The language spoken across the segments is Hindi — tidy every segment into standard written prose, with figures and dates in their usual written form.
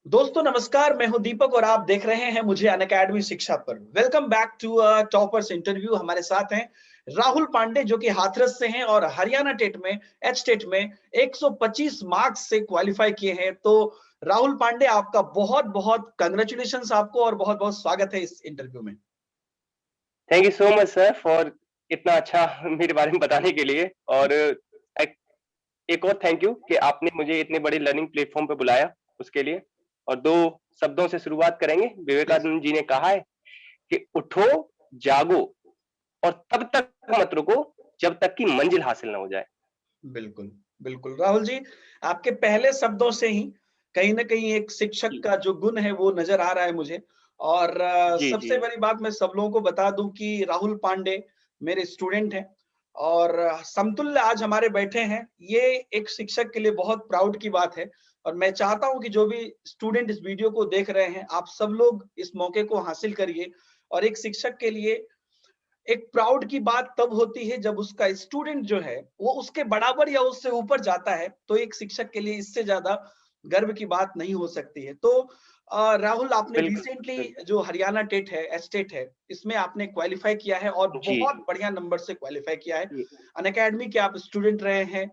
दोस्तों नमस्कार, मैं हूं दीपक और आप देख रहे हैं मुझे अनअकैडमी शिक्षा पर। Welcome back to toppers interview. हमारे साथ हैं राहुल पांडे जो कि हाथरस से हैं और हरियाणा टेट में एच टेट में 125 मार्क्स से क्वालिफाई किए हैं। तो राहुल पांडे, आपका बहुत बहुत कंग्रेचुलेशंस आपको और बहुत बहुत स्वागत है इस इंटरव्यू में। Thank you so much sir for इतना अच्छा मेरे बारे में बताने के लिए। और एक और थैंक यू कि आपने मुझे इतने बड़े लर्निंग प्लेटफॉर्म पे बुलाया उसके लिए। और दो शब्दों से शुरुआत करेंगे। प्लीज। विवेकानंद जी ने कहा है कि उठो, जागो और तब तक मत रुको जब तक कि मंजिल हासिल ना हो जाए। बिल्कुल, बिल्कुल। राहुल जी, आपके पहले शब्दों से ही कहीं न कहीं एक शिक्षक जी का जो गुण है वो नज़र आ रहा है मुझे। और जी जी सबसे बड़ी बात मैं सब लोगों को बता दूँ कि राहुल पांडे मेरे स्टूडेंट हैं और समतुल्य आज हमारे बैठे हैं। ये एक शिक्षक के लिए बहुत प्राउड की बात है और मैं चाहता हूँ कि जो भी स्टूडेंट इस वीडियो को देख रहे हैं, आप सब लोग इस मौके को हासिल करिए। और एक शिक्षक के लिए एक प्राउड की बात तब होती है जब उसका स्टूडेंट जो है वो उसके बराबर या उससे ऊपर जाता है, तो एक शिक्षक के लिए इससे ज्यादा गर्व की बात नहीं हो सकती है। तो राहुल, आपने बिल्कुल रिसेंटली बिल्कुल। जो हरियाणा टेट है, एस्टेट है, इसमें आपने क्वालिफाई किया है और जी बहुत बढ़िया नंबर से क्वालिफाई किया है। जी अनअकैडमी के आप स्टूडेंट रहे हैं।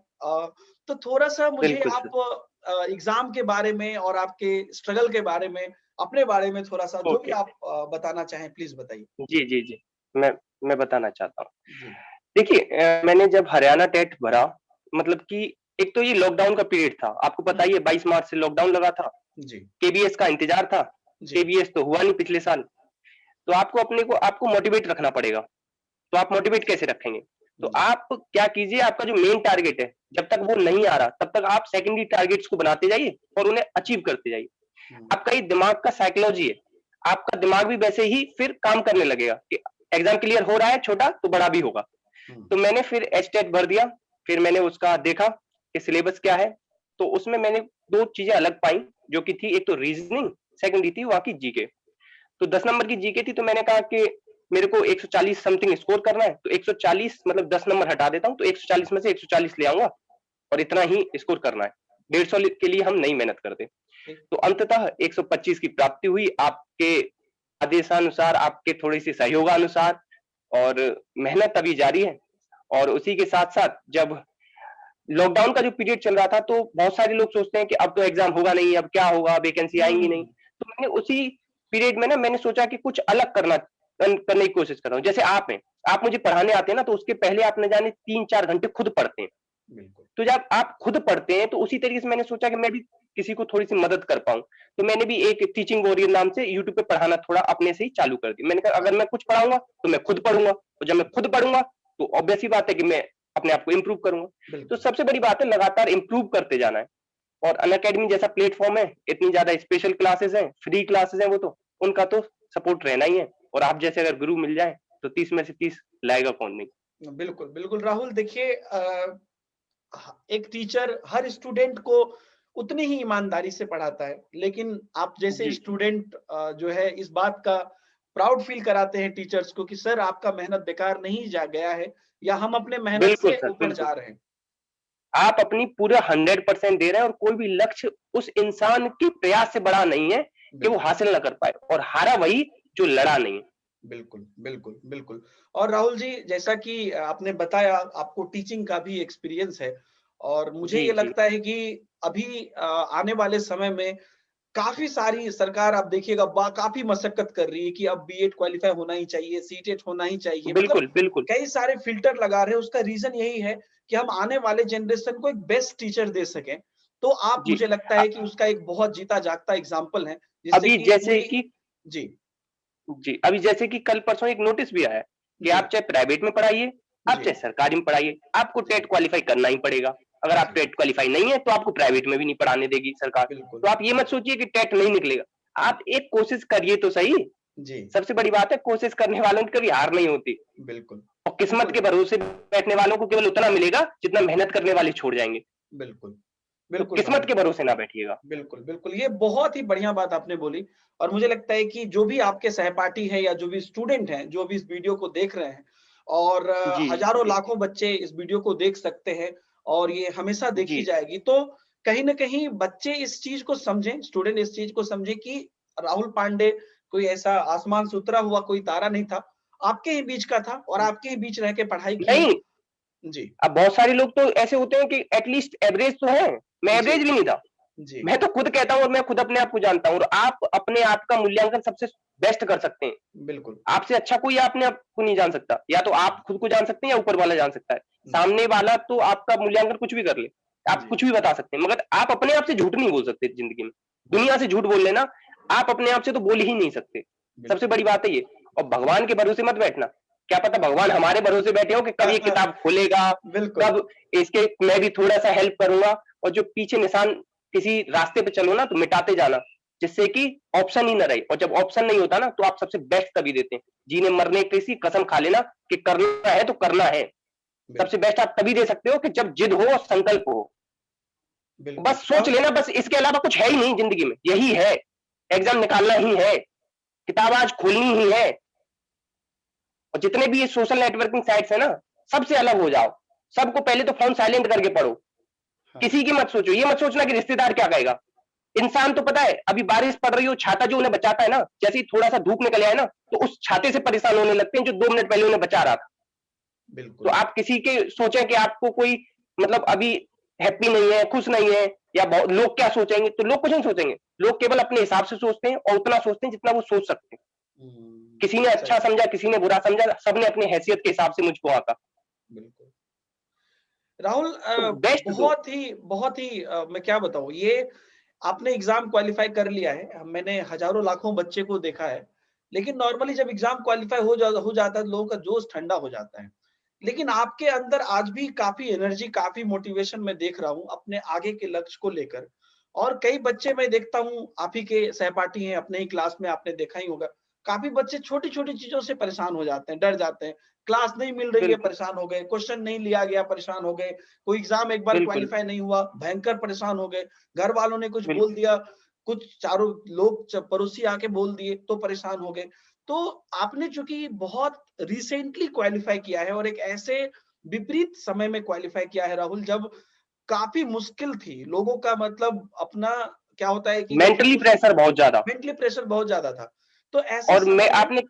तो थोड़ा सा मुझे बिल्कुल सर। आप एग्जाम के बारे में और आपके स्ट्रगल के बारे में, अपने बारे में थोड़ा सा जो भी ओके। आप बताना चाहें प्लीज बताइए। जी जी जी। मैं मैं बताना चाहता हूँ। जी देखिए, मैंने जब हरियाणा टेट भरा, मतलब कि एक तो ये लॉकडाउन का पीरियड था। आपको पता ही है 22 मार्च से लॉकडाउन लगा था। जी केबीएस का इंतजार था। जी केबीएस तो हुआ नहीं पिछले साल। तो आपको मोटिवेट रखना पड़ेगा। तो आप मोटिवेट कैसे रखेंगे? तो जी आप क्या कीजिए, आपका जो मेन टारगेट है, जब तक वो नहीं आ रहा तब तक आप सेकेंडरी टारगेट्स को बनाते जाइए और उन्हें अचीव करते जाइए। हुँ, आपका ये दिमाग का साइकोलॉजी है। आपका दिमाग भी वैसे ही फिर काम करने लगेगा कि एग्जाम क्लियर हो रहा है छोटा तो बड़ा भी होगा। हुँ, तो मैंने फिर एचटेट भर दिया। फिर मैंने उसका देखा कि सिलेबस क्या है। तो उसमें मैंने दो चीजें अलग पाई, जो कि थी एक तो रीजनिंग, सेकंड थी वहां की जीके। तो 10 नंबर की जीके थी, तो मैंने कहा कि मेरे को 140 समथिंग स्कोर करना है, तो 140 मतलब 10 नंबर हटा देता हूँ, तो 140 में से 140 ले आऊंगा और इतना ही स्कोर करना है। 150 के लिए हम नहीं मेहनत करते। ठीक। तो अंततः 125 की प्राप्ति हुई आपके आदेशानुसार, आपके थोड़ी सी सहयोगानुसार। और मेहनत अभी जारी है। और उसी के साथ साथ जब लॉकडाउन का जो पीरियड चल रहा था, तो बहुत सारे लोग सोचते हैं कि अब तो एग्जाम होगा नहीं, अब क्या होगा, वैकेंसी आएंगी नहीं। हुँ, तो मैंने उसी पीरियड में ना मैंने सोचा कि कुछ अलग करने की कोशिश कर रहा हूँ। जैसे आप हैं, आप मुझे पढ़ाने आते हैं ना, तो उसके पहले आप न जाने 3-4 घंटे खुद पढ़ते हैं। बिल्कुल, तो जब आप खुद पढ़ते हैं, तो उसी तरीके से मैंने सोचा कि मैं भी किसी को थोड़ी सी मदद कर पाऊं। तो मैंने भी एक टीचिंग वॉरियर नाम से यूट्यूब पे पढ़ाना थोड़ा अपने से ही चालू कर दिया। मैंने कहा अगर मैं कुछ पढ़ाऊंगा तो मैं खुद पढ़ूंगा, और जब मैं खुद पढ़ूंगा तो ऑब्वियस ही बात है कि मैं अपने आप को इंप्रूव करूंगा। तो बिल्कुल, सबसे बड़ी बात है लगातार इंप्रूव करते जाना है। और अनअकैडमी जैसा प्लेटफॉर्म है, इतनी ज्यादा स्पेशल क्लासेस हैं, फ्री क्लासेस हैं, वो तो उनका तो सपोर्ट रहना ही है। और आप जैसे अगर गुरु मिल जाए तो 30 में से 30 लाएगा कौन नहीं। बिल्कुल, बिल्कुल। राहुल देखिए, ह एक टीचर हर स्टूडेंट को उतनी ही ईमानदारी से पढ़ाता है, लेकिन आप जैसे जी स्टूडेंट जो है इस बात का प्राउड फील कराते हैं टीचर्स को कि सर आपका मेहनत बेकार नहीं जा गया है या हम अपने मेहनत बिल्कुल से सर, ऊपर बिल्कुल। जा रहे हैं। आप अपनी पूरा 100% दे रहे हैं, और कोई भी लक्ष्य उस इंसान के प्रयास से बड़ा नहीं है कि वो बिल्कुल। हासिल ना कर पाए, और हारा वही जो लड़ा नहीं है। बिल्कुल, बिल्कुल, बिल्कुल। और राहुल जी, जैसा कि आपने बताया आपको टीचिंग का भी एक्सपीरियंस है और मुझे जी ये जी लगता है कि अभी आने वाले समय में काफ़ी सारी सरकार आप देखिएगा काफ़ी मशक्कत कर रही है कि अब बीएड क्वालीफाई होना ही चाहिए, सीटेट होना ही चाहिए। मतलब बिल्कुल बिल्कुल। कई सारे फ़िल्टर लगा रहे हैं, उसका रीज़न यही है कि हम आने वाले जनरेशन को एक बेस्ट टीचर दे सकें। तो आप, जी मुझे लगता अ, है कि उसका एक बहुत जीता-जागता एग्ज़ाम्पल हैं, जिससे अभी कि जैसे पूरी। कि जी, जी, अभी जैसे कि कल परसों एक नोटिस भी आया है कि जी, आप चाहे प्राइवेट में पढ़ाइए, आप जी, चाहे सरकारी में पढ़ाइए, आपको जी, टेट क्वालीफाई करना ही पड़ेगा। अगर आप जी। टेट क्वालीफाई नहीं है, तो आपको प्राइवेट में भी नहीं पढ़ाने देगी सरकार। बिल्कुल, तो आप ये मत बिल्कुल। सोचिए कि टेट नहीं निकलेगा। आप एक कोशिश करिए तो सही। जी, सबसे बड़ी बात है, कोशिश करने वालों की कभी हार नहीं होती। बिल्कुल, और किस्मत बिल्कुल, के भरोसे बैठने वालों को केवल उतना मिलेगा जितना मेहनत करने वाले छोड़ जाएंगे। बिल्कुल। तो बिल्कुल किस्मत राहुल। के भरोसे ना बैठिएगा। बिल्कुल, बिल्कुल। ये बहुत ही बढ़िया बात आपने बोली और मुझे लगता है कि जो भी आपके सहपाठी हैं या जो भी स्टूडेंट हैं, जो भी इस वीडियो को देख रहे हैं और जी हज़ारों जी लाखों बच्चे इस वीडियो को देख सकते हैं और ये हमेशा देखी जी जाएगी। तो कहीं ना कहीं बच्चे इस चीज को समझें, स्टूडेंट इस चीज को समझे कि राहुल पांडे कोई ऐसा आसमान से उतरा हुआ कोई तारा नहीं था, आपके ही बीच का था और आपके ही बीच रह के पढ़ाई की है। नहीं, जी अब बहुत सारे लोग तो ऐसे होते हैं कि एटलीस्ट एवरेज तो है, मैं जी एवरेज भी नहीं था। जी मैं तो खुद कहता हूँ और मैं खुद अपने आप को जानता हूँ, और आप अपने आप का मूल्यांकन सबसे बेस्ट कर सकते हैं। बिल्कुल। आपसे अच्छा कोई अपने आप को नहीं जान सकता, या तो आप खुद को जान सकते हैं या ऊपर वाला जान सकता है। जी सामने वाला तो आपका मूल्यांकन कुछ भी कर ले, आप जी कुछ भी बता सकते हैं, मगर आप अपने आप से झूठ नहीं बोल सकते जिंदगी में। दुनिया बिल्कुल से झूठ बोल लेना, आप अपने आप से तो बोल ही नहीं सकते। सबसे बिल्कुल। बड़ी बात है ये। और भगवान के भरोसे मत बैठना, क्या पता भगवान हमारे भरोसे बैठे हो कि कब ये किताब खोलेगा, बिल्कुल कब इसके मैं भी थोड़ा सा हेल्प करूंगा। और जो पीछे निशान, किसी रास्ते पे चलो ना तो मिटाते जाना, जिससे कि ऑप्शन ही ना रहे। और जब ऑप्शन नहीं होता ना तो आप सबसे बेस्ट तभी देते हैं। जीने मरने की कसम खा लेना कि करना है तो करना है। सबसे बिल्कुल बेस्ट आप तभी दे सकते हो कि जब जिद हो और संकल्प हो। बिल्कुल। बस सोच लेना, बस इसके अलावा कुछ है ही नहीं जिंदगी में, यही है। एग्जाम निकालना ही है, किताब आज खोलनी ही है। और जितने भी ये सोशल नेटवर्किंग साइट्स है ना, सबसे अलग हो जाओ। सबको पहले तो फोन साइलेंट करके पढ़ो। हाँ किसी की मत सोचो, ये मत सोचना कि रिश्तेदार क्या कहेगा। इंसान तो पता है, अभी बारिश पड़ रही हो, छाता जो उन्हें बचाता है ना, जैसे ही थोड़ा सा धूप निकल आए ना, तो उस छाते से परेशान होने लगते हैं जो 2 मिनट पहले उन्हें बचा रहा था। तो बिल्कुल आप किसी के सोचें कि आपको कोई मतलब अभी हैप्पी नहीं है, खुश नहीं है, या लोग क्या सोचेंगे, तो लोग कुछ नहीं सोचेंगे। लोग केवल अपने हिसाब से सोचते हैं, और उतना सोचते हैं जितना वो सोच सकते हैं। किसी ने अच्छा सही समझा, किसी ने बुरा समझा, सबने अपनी हैसियत के हिसाब से मुझको आका। बिल्कुल। राहुल तो बेस्ट दो। बहुत ही मैं क्या बताऊं, ये आपने एग्जाम क्वालिफाई कर लिया है, मैंने हजारों लाखों बच्चे को देखा है, लेकिन नॉर्मली जब एग्जाम क्वालिफाई हो जाता है लोगों का जोश ठंडा हो जाता है। लेकिन आपके अंदर आज भी काफी एनर्जी, काफी मोटिवेशन मैं देख रहा हूँ अपने आगे के लक्ष्य को लेकर। और कई बच्चे मैं देखता हूँ, आप ही के सहपाठी हैं, अपने ही क्लास में आपने देखा ही होगा, काफी बच्चे छोटी छोटी चीजों से परेशान हो जाते हैं, डर जाते हैं। क्लास नहीं मिल रही है, बिल्कुल, परेशान हो गए, क्वेश्चन नहीं लिया गया, परेशान हो गए, कोई एग्जाम एक बार बिल्कुल, क्वालिफाई नहीं हुआ, भयंकर परेशान हो गए, घर वालों ने कुछ बोल बिल्कुल। दिया, कुछ चारों लोग पड़ोसी आके बोल दिए तो परेशान हो गए। तो आपने चूंकि बहुत रिसेंटली क्वालिफाई किया है और एक ऐसे विपरीत समय में क्वालिफाई किया है राहुल, जब काफी मुश्किल थी, लोगों का मतलब अपना क्या होता है कि मतलब मेंटली कुछ प्रेशर बहुत ज्यादा। मेंटली प्रेशर बहुत ज्यादा था। तो ऐसे और मैं समय में आपने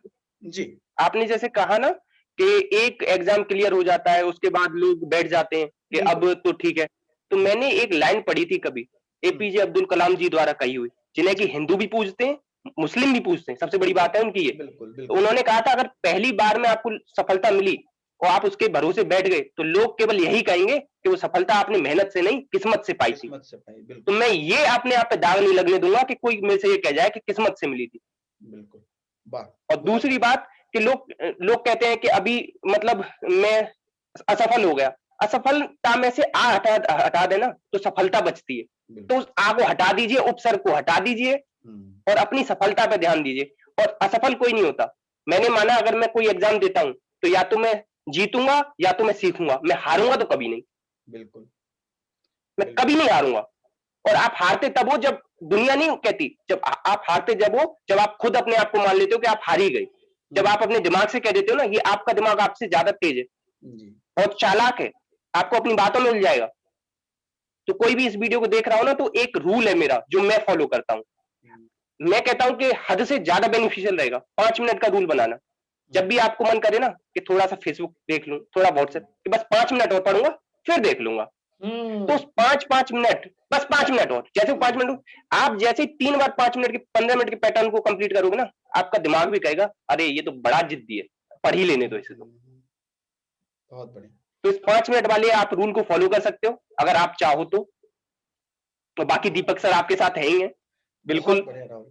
जी आपने जैसे कहा ना कि एक एग्जाम क्लियर हो जाता है, उसके बाद लोग बैठ जाते हैं कि बिल्कुल। अब तो ठीक है। तो हुँ, मैंने एक लाइन पढ़ी थी कभी, हुँ, एपीजे अब्दुल कलाम जी द्वारा कही हुई, जिन्हें कि जी, हिंदू भी पूजते हैं, मुस्लिम भी पूजते हैं, सबसे बड़ी बिल्कुल, बात है उनकी ये। बिल्कुल, तो बिल्कुल, उन्होंने कहा था, अगर पहली बार में आपको सफलता मिली और आप उसके भरोसे बैठ गए, तो लोग केवल यही कहेंगे कि वो सफलता आपने मेहनत से नहीं, किस्मत से पाई थी। किस्मत से पाई, तो बिल्कुल, मैं ये अपने आप पे दाग नहीं लगने दूंगा कि कोई मेरे से ये कह जाए कि किस्मत से मिली थी। बिल्कुल। वाह! और बहुत दूसरी बढ़िया। बात कि लोग कहते हैं कि अभी मतलब मैं असफल हो गया। असफलता में से आ हटा देना तो सफलता बचती है। तो बिल्कुल। उस आ को हटा दीजिए, उपसर्ग को हटा दीजिए, हुँ, और अपनी सफलता पे ध्यान दीजिए। और असफल कोई नहीं होता। मैंने माना, अगर मैं कोई एग्जाम देता हूं तो या तो मैं जीतूंगा या तो मैं सीखूंगा, मैं हारूंगा तो कभी नहीं। बिल्कुल, मैं कभी बिल्कुल। नहीं हारूंगा। और आप हारते तब हो जब दुनिया नहीं कहती, जब आप हारते जब हो जब आप खुद अपने आप को मान लेते हो कि आप हार ही गए। जब हुँ, आप अपने दिमाग से कह देते हो ना, ये आपका दिमाग आपसे ज्यादा तेज है, जी। बहुत चालाक है, आपको अपनी बातों में मिल जाएगा। तो कोई भी इस वीडियो को देख रहा हो ना, तो एक रूल है मेरा जो मैं फॉलो करता हूँ। हुँ, मैं कहता हूं कि हद से ज्यादा बेनिफिशियल रहेगा 5 मिनट का रूल बनाना। जब हुँ, भी आपको मन करे ना कि थोड़ा सा फेसबुक देख लूं, थोड़ा व्हाट्सएप, हुँ, कि बस 5 मिनट और पढ़ूंगा, फिर देख लूंगा। तो हुँ, 5-5 मिनट, बस 5 मिनट और, जैसे हुँ, 5 मिनट, आप जैसे 3 बार 5 मिनट के 15 मिनट के पैटर्न को कंप्लीट करोगे ना, आपका दिमाग भी कहेगा, अरे ये तो बड़ा जिद्दी है, पढ़ ही लेने दो इसे तो। हुँ, बहुत बढ़िया। तो इस 5 मिनट वाले आप रूल को फॉलो कर सकते हो अगर आप चाहो तो बाकी दीपक सर आपके साथ है ही है, बहुत बिल्कुल बढ़िया राहुल,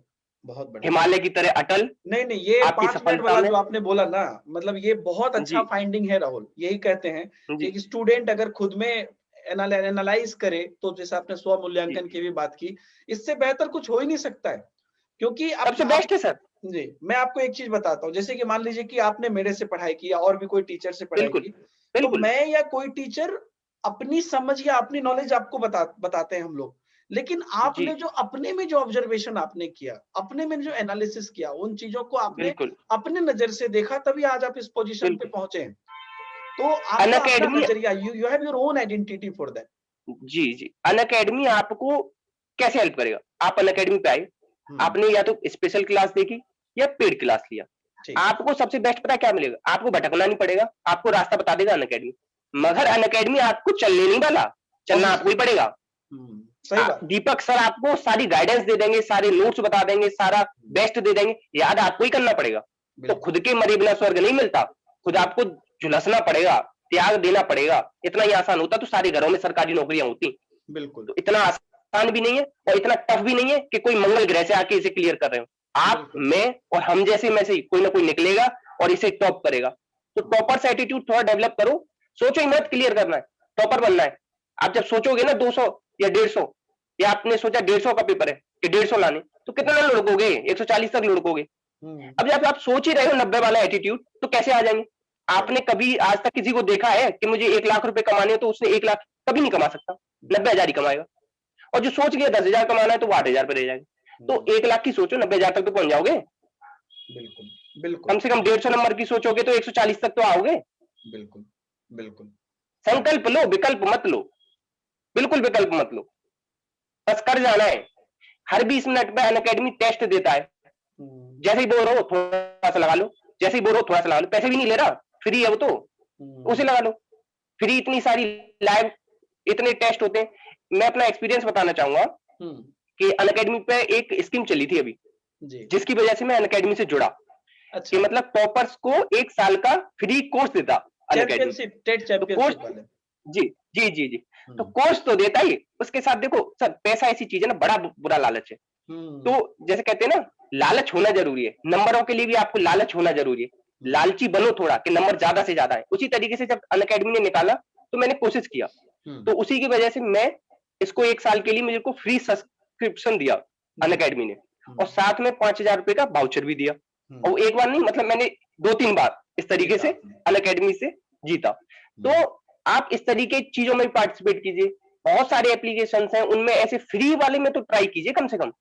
बहुत बढ़िया। हिमालय की तरह अटल नहीं, नहीं, ये आपकी 5 मिनट सफलता वाला में। जो आपने बोला ना, मतलब ये बहुत अच्छा जी, फाइंडिंग है राहुल। यही कहते हैं कि जी, एक स्टूडेंट अगर खुद में एनालाइज़ करे, तो जैसे आपने जी, स्व-मूल्यांकन की भी बात की, इससे बेहतर कुछ हो ही नहीं सकता है। क्योंकि अब सबसे आप बेस्ट है सर। जी, मैं आपको एक चीज़ बताता हूँ, जैसे कि मान लीजिए कि आपने मेरे से पढ़ाई की या और भी कोई टीचर से पढ़ाई बिल्कुल, की, तो बिल्कुल, मैं या कोई टीचर अपनी समझ या अपनी नॉलेज आपको बताते हैं हम लोग। लेकिन जी, आपने जो अपने में जो ऑब्जर्वेशन आपने किया, अपने में जो एनालिसिस किया, उन चीज़ों को आपने बिल्कुल, अपने नज़र से देखा, तभी आज आप इस पोज़ीशन पे बिल्कुल। पहुँचे हैं। तो आपका अपना अनअकैडमी, नज़रिया, you you have your own identity for that. जी, जी। अनअकैडमी आपको कैसे हेल्प करेगा? आप अनअकैडमी पे आए, आपने या तो स्पेशल क्लास देखी या पेड क्लास लिया। ठीक है। आपको सबसे बेस्ट पता है क्या मिलेगा? आपको भटकना नहीं पड़ेगा, आपको रास्ता बता देगा अनअकैडमी। मगर अनअकैडमी आपको चलने नहीं वाला, चलना आपको ही ऑब्वियसली। पड़ेगा। सही बात। दीपक सर आपको सारी गाइडेंस दे देंगे, सारे नोट्स बता देंगे, सारा बेस्ट दे देंगे, याद आपको ही करना पड़ेगा। तो बिल्कुल। खुद के मरे बिना स्वर्ग नहीं मिलता, खुद आपको झुलसना पड़ेगा, त्याग देना पड़ेगा। इतना ही आसान होता तो सारे घरों में सरकारी नौकरियां होती। बिल्कुल। तो इतना आसान भी नहीं है और इतना टफ भी नहीं है कि कोई मंगल ग्रह से आके इसे क्लियर कर रहे हो। आप, बिल्कुल। मैं और हम जैसे में से ही कोई ना कोई निकलेगा और इसे टॉप करेगा। तो टॉपर्स एटीट्यूड थोड़ा डेवलप करो। सोचो ही मत क्लियर करना है, टॉपर बनना है। आप जब सोचोगे ना 200 या 150, या आपने सोचा 150 का पेपर है कि 150 लाने, तो कितना लुढ़कोगे? 140 तक लुढ़कोगे। अब जब आप सोच ही रहे हो 90 वाला एटीट्यूड, तो कैसे आ जाएंगे? आपने कभी आज तक किसी को देखा है कि मुझे 1 लाख रुपए कमाने हो, तो उसने 1 लाख कभी नहीं कमा सकता, 90,000 ही कमाएगा। और जो सोच गया 10,000 कमाना है, तो वो 8,000 पे रह जाएगा। तो 1 लाख की सोचो, 90,000 तक तो पहुंच जाओगे। बिल्कुल। बिल्कुल। कम से कम 150 नंबर की सोचोगे तो 140 तक तो आओगे। बिल्कुल। बिल्कुल। संकल्प लो, विकल्प मत लो। बिल्कुल विकल्प मत लो, बस कर जाना है। हर 20 मिनट में अनअकैडमी टेस्ट देता है। जैसे ही बोर हो थोड़ा सा लगा लो, जैसे ही बोर हो थोड़ा सा लगा लो। पैसे भी नहीं ले रहा, फ्री है वो तो, उसे लगा लो। फ्री इतनी सारी लाइव इतने टेस्ट होते हैं। मैं अपना एक्सपीरियंस बताना चाहूंगा कि अनअकैडमी पे एक स्कीम चली थी अभी, जी। जिसकी वजह से मैं अनअकैडमी से जुड़ा। कि अच्छा। मतलब टॉपर्स को 1 साल का फ्री कोर्स देता अनअकैडमी। चैंपियनशिप, टेट तो कोर्स, चैंपियनशिप वाले। जी जी जी जी, तो कोर्स तो देता ही, उसके साथ देखो सर, पैसा ऐसी चीज है ना, बड़ा बुरा लालच है। तो जैसे कहते हैं ना, लालच होना जरूरी है, नंबरों के लिए भी आपको लालच होना जरूरी है। लालची बनो थोड़ा कि नंबर ज्यादा से ज्यादा है। उसी तरीके से जब अनअकैडमी ने निकाला, तो मैंने कोशिश किया। तो उसी की वजह से मैं इसको 1 साल के लिए मुझे को फ्री सब्सक्रिप्शन दिया अनअकैडमी ने, और साथ में 5,000 रुपए का वाउचर भी दिया। और वो एक बार नहीं, मतलब मैंने 2-3 बार इस तरीके से अनअकैडमी से जीता। तो आप इस तरीके की चीजों में पार्टिसिपेट कीजिए। बहुत सारे एप्लीकेशन हैं, उनमें ऐसे फ्री वाले में तो ट्राई कीजिए कम से कम।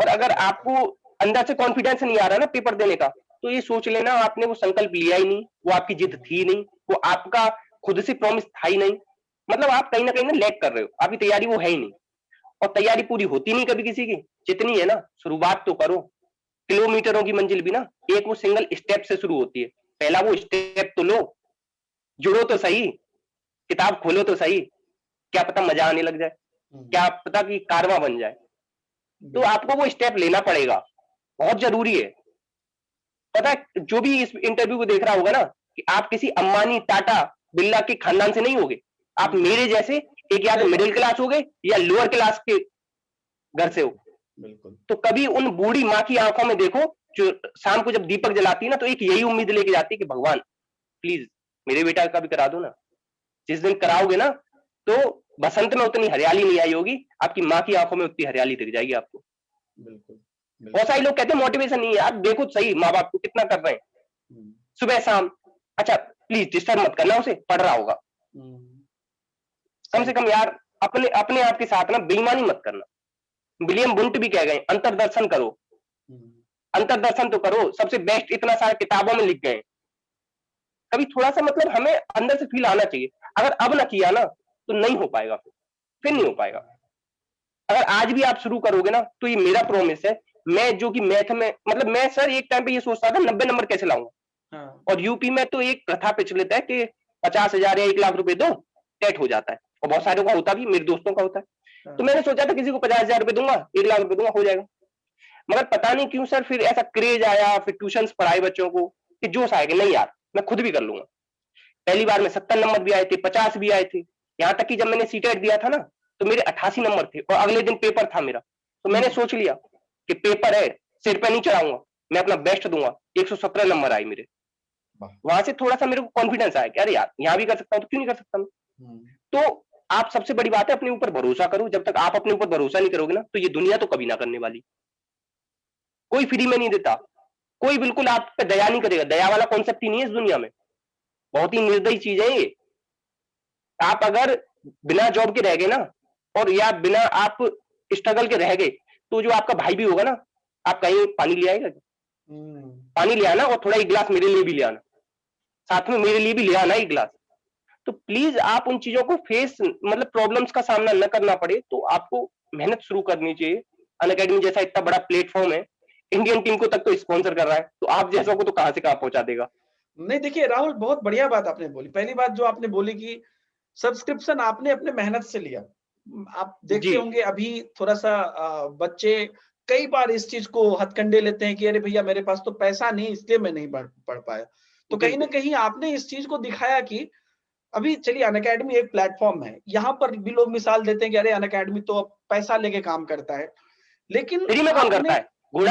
और अगर आपको अंदर से कॉन्फिडेंस नहीं आ रहा ना पेपर देने का, तो ये सोच लेना आपने वो संकल्प लिया ही नहीं, वो आपकी जिद थी नहीं, वो आपका खुद से प्रॉमिस था ही नहीं। मतलब आप कहीं ना कहीं ना लैग कर रहे हो, आपकी तैयारी वो है ही नहीं। और तैयारी पूरी होती नहीं कभी किसी की। जितनी है ना, शुरुआत तो करो। किलोमीटरों की मंजिल भी ना एक वो सिंगल स्टेप से शुरू होती है। पहला वो स्टेप तो लो, जुड़ो तो सही, किताब खोलो तो सही। क्या पता मजा आने लग जाए, क्या पता कि कारवां बन जाए। तो आपको वो स्टेप लेना पड़ेगा, बहुत जरूरी है। पता है, जो भी इस इंटरव्यू को देख रहा होगा ना, कि आप किसी अंबानी, टाटा, बिरला के खानदान से नहीं होगे। आप मेरे जैसे एक या तो मिडिल क्लास होगे या लोअर क्लास के घर से हो। बिल्कुल। तो कभी उन बूढ़ी माँ की आंखों में देखो, जो शाम को जब दीपक जलाती है ना, तो एक यही उम्मीद लेके जाती है कि भगवान प्लीज मेरे बेटा का भी करा दो ना। जिस दिन कराओगे ना, तो बसंत में उतनी हरियाली नहीं आई होगी, आपकी माँ की आंखों में उतनी हरियाली दिख जाएगी आपको। बिल्कुल। बहुत सारे लोग कहते हैं मोटिवेशन नहीं है यार, देखो सही माँ बाप को कितना कर रहे हैं सुबह शाम। अच्छा प्लीज डिस्टर्ब मत करना उसे, पढ़ रहा होगा। कम से कम यार अपने अपने आप के साथ ना बेईमानी मत करना। विलियम बुंट भी कह गए अंतर्दर्शन करो। अंतर्दर्शन तो करो, सबसे बेस्ट इतना सारा किताबों में लिख गए। कभी थोड़ा सा मतलब हमें अंदर से फील आना चाहिए। अगर अब ना किया ना, तो नहीं हो पाएगा, फिर नहीं हो पाएगा। अगर आज भी आप शुरू करोगे ना, तो ये मेरा प्रॉमिस है। मैं जो कि मैथ में, मतलब मैं सर एक टाइम पे ये सोचता था 90 नंबर कैसे लाऊंगा। और यूपी में तो एक प्रथा प्रचलित है कि 50,000 या 1 लाख रुपए दो, टेट हो जाता है। और बहुत सारों का होता भी, मेरे दोस्तों का होता है। तो मैंने सोचा था किसी को 50,000 रुपए दूंगा, 1 लाख रुपए दूंगा, हो जाएगा। मगर पता नहीं क्यों सर फिर ऐसा क्रेज आया, फिर ट्यूशन पढ़ाए बच्चों को, कि जोश आया कि नहीं यार मैं खुद भी कर लूंगा। पहली बार में 70 नंबर भी आए थे, 50 भी आए थे। यहाँ तक कि जब मैंने सीटेट दिया था ना, तो मेरे 88 नंबर थे और अगले दिन पेपर था मेरा। तो मैंने सोच लिया कि पेपर है, सिर पे नहीं चढ़ाऊंगा, मैं अपना बेस्ट दूंगा। 117 नंबर आए मेरे। वहां से थोड़ा सा मेरे को कॉन्फिडेंस आया कि अरे यार यहाँ भी कर सकता हूँ, तो क्यों नहीं कर सकता मैं। तो आप सबसे बड़ी बात है अपने ऊपर भरोसा करो। जब तक आप अपने ऊपर भरोसा नहीं करोगे ना, तो ये दुनिया तो कभी ना करने वाली। कोई फ्री में नहीं देता, कोई बिल्कुल आप पे दया नहीं करेगा। दया वाला कॉन्सेप्ट ही नहीं है इस दुनिया में। बहुत ही निर्दयी चीज है ये। आप अगर बिना जॉब के रह गए ना, और या बिना आप स्ट्रगल के रह गए, तो जो आपका भाई भी होगा ना, आप कहीं पानी ले आएगा, पानी ले आना, और थोड़ा एक गिलास मेरे लिए भी ले आना, साथ में मेरे लिए भी ले आना एक गिलास। तो प्लीज आप उन चीजों को फेस मतलब प्रॉब्लम्स का सामना न करना पड़े, तो आपको मेहनत शुरू करनी चाहिए। अनअकैडमी जैसा इतना बड़ा प्लेटफॉर्म है, इंडियन टीम को तक तो स्पॉन्सर कर रहा है, तो आप जैसों को तो कहां से कहां पहुंचा देगा। नहीं देखिए राहुल, बहुत बढ़िया बात आपने बोली। पहली बात जो आपने बोली कि सब्सक्रिप्शन आपने अपने मेहनत से लिया। आप जी देखते होंगे अभी थोड़ा-सा बच्चे कई बार इस चीज़ को हथकंडे लेते हैं कि अरे भैया मेरे पास तो पैसा नहीं इसलिए मैं नहीं पढ़ पढ़ पाया। तो कहीं न बिल्कुल कहीं आपने इस चीज़ को दिखाया कि अभी चलिए अनअकैडमी एक प्लेटफ़ॉर्म है। यहाँ पर भी लोग मिसाल देते हैं कि अरे अनअकैडमी तो अब पैसा लेके काम करता है। लेकिन फ्री में कौन करता आपने है? जी,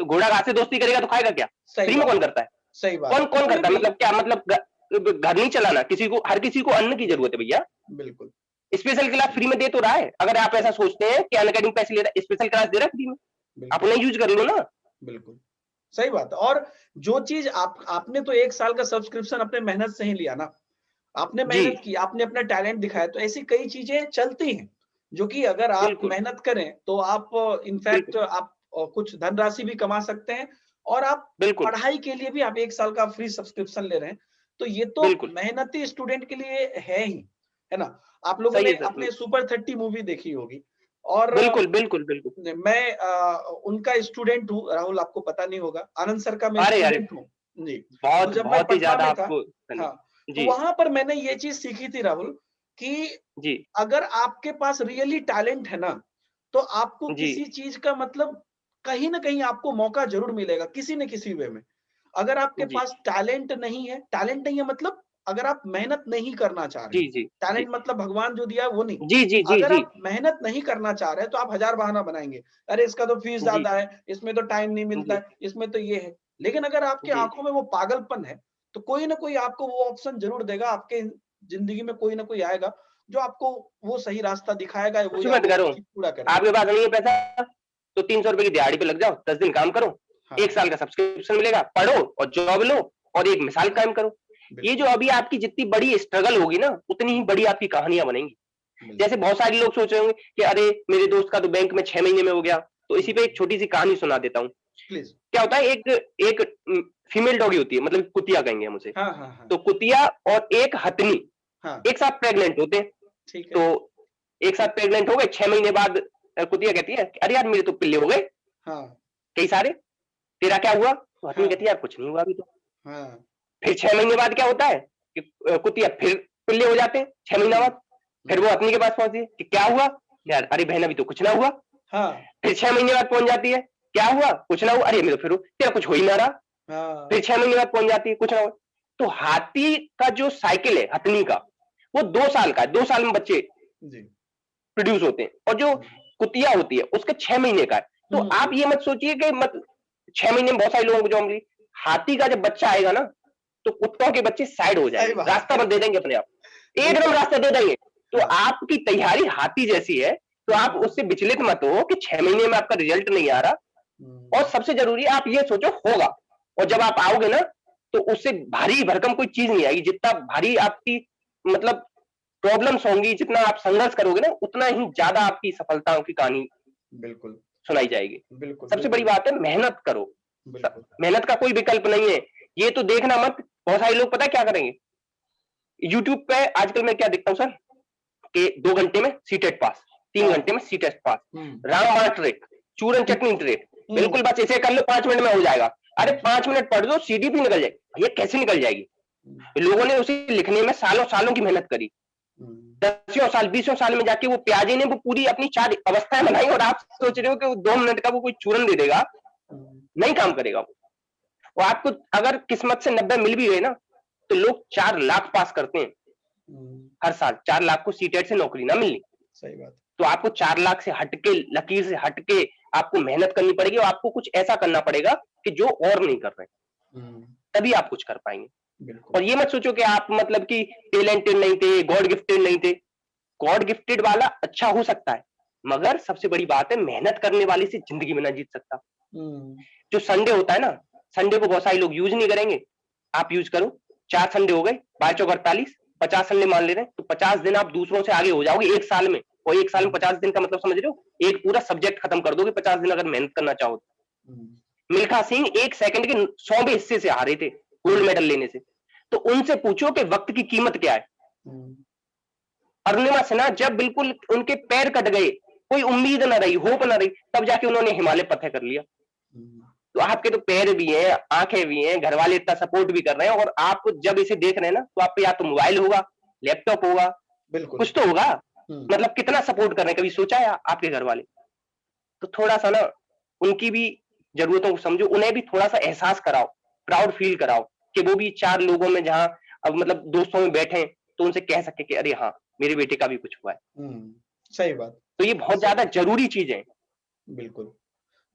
घोड़ा घास से दोस्ती करेगा तो खाएगा क्या? सही फ्री में बात कौन है, करता है? सही बात कौन है। कौन उसमें करता है? भी मतलब क्या मतलब घर नहीं चलाना, किसी को हर किसी को अन्न की जरूरत है भैया। बिल्कुल, स्पेशल क्लास जी, फ्री में दे तो रहा है। अगर आप ऐसा सही, सोचते हैं कि अनअकैडमी पैसे ले रहा है, स्पेशल क्लास दे रहा है फ्री में, आप बिल्कुल, उन्हें यूज कर लो ना। बिल्कुल। सही बात है। और जो चीज़ आप आपने तो 1 साल का सब्सक्रिप्शन अपने मेहनत से ही लिया ना। आपने जी मेहनत की, आपने अपना टैलेंट दिखाया, तो ऐसी कई चीज़ें चलती हैं, जो कि अगर आप बिल्कुल मेहनत करें, तो आप इनफैक्ट बिल्कुल आप कुछ धनराशि भी कमा सकते हैं और आप बिल्कुल पढ़ाई के लिए भी आप 1 साल का फ्री सब्सक्रिप्शन ले रहे हैं। तो ये तो बिल्कुल मेहनती स्टूडेंट के लिए है ही, है ना? आप लोगों सही ने है सर। अपने सुपर 30 मूवी देखी होगी और बिल्कुल बिल्कुल बिल्कुल। मैं उनका स्टूडेंट हूँ, राहुल आपको पता नहीं होगा, आनंद सर का मैं अरे अरे, स्टूडेंट हूँ। जी, तो बहुत जब मैं बहुत ही पटना ज्यादा में था आपको हाँ, तो जी वहाँ पर मैंने ये चीज़ सीखी थी राहुल कि जी अगर आपके पास रियली टैलेंट है ना, तो आपको जी किसी चीज़ का मतलब कहीं न कहीं आपको मौका ज़रूर मिलेगा, किसी न किसी वे में। अगर आपके जी पास टैलेंट नहीं है मतलब अगर आप मेहनत नहीं करना चाह रहे जी हैं। जी जी टैलेंट मतलब भगवान जो दिया है वो नहीं। जी जी जी अगर जी आप मेहनत नहीं करना चाह रहे हैं, तो आप हज़ार बहाना बनाएँगे। अरे इसका तो फीस जी ज़्यादा है, इसमें तो टाइम नहीं मिलता जी है, इसमें तो ये है। लेकिन अगर आपकी जी आँखों में वो पागलपन है, तो कोई न कोई आपको वो ऑप्शन ज़रूर देगा, आपके ज़िंदगी में कोई न कोई आएगा, जो आपको वो सही रास्ता दिखाएगा वो कुछ या मत वो करो। चीज़ पूरा करेगा। आपके पास नहीं है पैसा, तो 300 रुपए की दिहाड़ी पे लग जाओ, 10 दिन काम करो, हाँ, 1 साल का सब्सक्रिप्शन मिलेगा, पढ़ो और जॉब लो और एक मिसाल कायम करो। ये जो बिल्कुल, अभी आपकी जितनी बड़ी स्ट्रगल होगी ना, उतनी ही बड़ी आपकी कहानियाँ बनेंगी। जैसे बिल्कुल। बहुत सारे लोग सोच रहे होंगे कि अरे! मेरे दोस्त का तो बैंक में 6 महीने में हो गया। तो इसी पे एक हुँ, छोटी-सी कहानी सुना देता हूँ। प्लीज़। क्या होता है, एक एक फीमेल डॉगी होती है, मतलब कुतिया कहेंगे हम उसे। हाँ, हाँ, हाँ। तो कुतिया और एक हथिनी हाँ, एक साथ प्रेग्नेंट होते हैं। ठीक है। तो एक साथ प्रेग्नेंट हो गए, 6 महीने बाद कुतिया कहती है कि अरे यार मेरे तो पिल्ले हो गए हाँ, कई सारे, तेरा क्या हुआ? तो हथिनी हाँ, कहती है यार कुछ नहीं हुआ अभी तो। हाँ। फिर 6 महीने बाद क्या होता है कि कुतिया फिर पिल्ले हो जाते हैं 6 महीना हुँ, बाद। फिर वो हुँ, हथिनी के पास पहुँचती है कि क्या हुआ? यार हुँ। अरे बहन अभी तो कुछ ना हुआ। हाँ, फिर 6 महीने बाद पहुँच जाती है, क्या हुआ? कुछ ना हुआ। अरे मेरे तो फिर तेरा कुछ हो ही ना रहा। हाँ। फिर 6 महीने बाद पहुँच जाती है, कुछ ना हुआ। तो हाथी का जो साइकिल है हथिनी का, वो 2 साल का है, 2 साल में बच्चे जी। प्रोड्यूस होते हैं और जो हुँ, कुतिया होती है उसका 6 महीने का है। तो हुँ, आप ये मत सोचिए कि मत 6 महीने में बहुत सारे लोगों को जॉब मिली। हाथी का जब बच्चा आएगा ना, तो कुत्तों के बच्चे साइड हो सही जाएँगे, बात रास्ता है। बस दे देंगे अपने आप। एकदम बिल्कुल, रास्ता दे देंगे। तो हाँ। आपकी तैयारी हाथी जैसी है, तो आप हुँ, उससे विचलित मत हो कि 6 महीने में आपका रिजल्ट नहीं आ रहा। और हुँ, सबसे ज़रूरी है आप ये सोचो होगा, और जब हुँ, आप आओगे ना, तो उससे भारी भरकम कोई चीज़ नहीं आएगी। जितना भारी आपकी मतलब प्रॉब्लम्स होंगी, जितना आप संघर्ष करोगे ना, उतना ही ज़्यादा आपकी सफलताओं की कहानी बिल्कुल, सुनाई जाएगी। बिल्कुल, सबसे बड़ी बिल्कुल, बात है मेहनत करो। बिल्कुल। मेहनत का कोई विकल्प नहीं है। ये तो देखना मत, बहुत सारे लोग पता है क्या करेंगे? यूट्यूब पे आजकल मैं क्या देखता हूँ सर, कि 2 घंटे में सीटेट पास, 3 हाँ, घंटे में सीटेट पास, हुँ, रामबाण ट्रिक, चूरन चटनी ट्रिक, हुँ, बिल्कुल बस इसे कर लो 5 मिनट में हो जाएगा। अरे हुँ, 5 मिनट पढ़ दो सीडी भी निकल जाएगी। भैया कैसे निकल जाएगी? हुँ, लोगों ने उसे लिखने में सालों-सालों की मेहनत करी। हुँ, 10वें साल 20वें साल में जाके वो प्याजे ने वो पूरी अपनी 4 अवस्थाएँ बनाई और आप सोच रहे हो कि वो 2 मिनट का वो कोई चूरन दे देगा, हुँ, नहीं काम करेगा वो। और आपको अगर किस्मत से 90 मिल भी गए ना, तो लोग 4 लाख पास करते हैं हुँ, हर साल। 4 लाख को सीटेट से नौकरी ना मिलनी। सही बात है। तो आपको 4 लाख से हटके, लकीर से हटके आपको मेहनत करनी पड़ेगी और आपको कुछ ऐसा करना पड़ेगा कि जो और नहीं कर रहे हैं। हुँ, तभी आप कुछ कर पाएँगे। बिल्कुल, और ये मत सोचो कि आप मतलब कि टैलेंटेड नहीं थे, गॉड गिफ्टेड नहीं थे। गॉड गिफ्टेड वाला अच्छा हो सकता है, मगर सबसे बड़ी बात है मेहनत करने वाले से ज़िंदगी में ना जीत सकता। हुँ, जो संडे होता है ना, संडे को बहुत सारे लोग यूज़ नहीं करेंगे। आप यूज़ करो, 4 संडे हो गए, 5 चौक 48, 50 संडे मान ले रहे हैं, तो 50 दिन आप दूसरों से आगे हो जाओगे 1 साल में। और 1 साल में हुँ, 50 दिन का मतलब समझ रहे हो? एक पूरा सब्जेक्ट खत्म कर दोगे 50 दिन अगर मेहनत करना चाहो तो। हुँ, मिल्खा सिंह 1 सेकंड के 100वें हिस्से से हारे थे, गोल्ड हुँ, मेडल लेने से। तो उनसे पूछो कि वक़्त की कीमत क्या है? हम्म, अरुणिमा सिन्हा जब बिल्कुल उनके पैर कट गए, कोई उम्मीद न रही, होप न रही, तब जाके उन्होंने हिमालय फतह कर लिया। हम्म, तो आपके तो पैर भी हैं, आंखें भी हैं, घर वाले इतना सपोर्ट भी कर रहे हैं, और आप जब इसे देख रहे हैं ना, तो आप पे या तो मोबाइल होगा, लैपटॉप होगा, बिल्कुल। कुछ तो होगा। हम्म, मतलब कितना सपोर्ट कर रहे हैं, कभी सोचा है आपके घर वाले? तो थोड़ा सा ना उनकी भी जरूरतों को समझो, उन्हें भी थोड़ा सा एहसास कराओ, प्राउड फील कराओ, कि वो भी चार लोगों में जहां अब मतलब दोस्तों में बैठे तो उनसे कह सके कि अरे हाँ, मेरे बेटे का भी कुछ हुआ है। सही बात। तो ये बहुत ज्यादा जरूरी चीज है। बिल्कुल।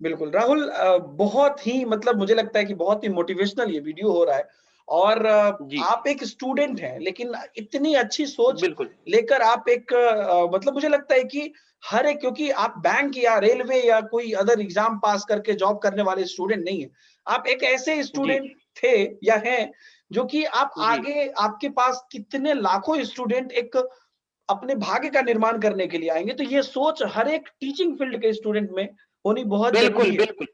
बिल्कुल, राहुल बहुत ही मतलब मुझे लगता है कि बहुत ही मोटिवेशनल ये वीडियो हो रहा है और जी, आप एक स्टूडेंट हैं, लेकिन इतनी अच्छी सोच बिल्कुल, लेकर आप एक मतलब मुझे लगता है कि हर एक क्योंकि आप बैंक या रेलवे या कोई अदर एग्ज़ाम पास करके जॉब करने वाले स्टूडेंट नहीं हैं। आप एक ऐसे जी, स्टूडेंट थे या हैं, जो कि आप जी, आगे आपके पास कितने लाखों स्टूडेंट एक अपने भाग्य का निर्माण करने के लिए आएँगे, तो ये सोच हर एक टीचिंग फील्ड के स्टूडेंट में होनी बहुत बिल्कुल, ज़रूरी है। बिल्कुल,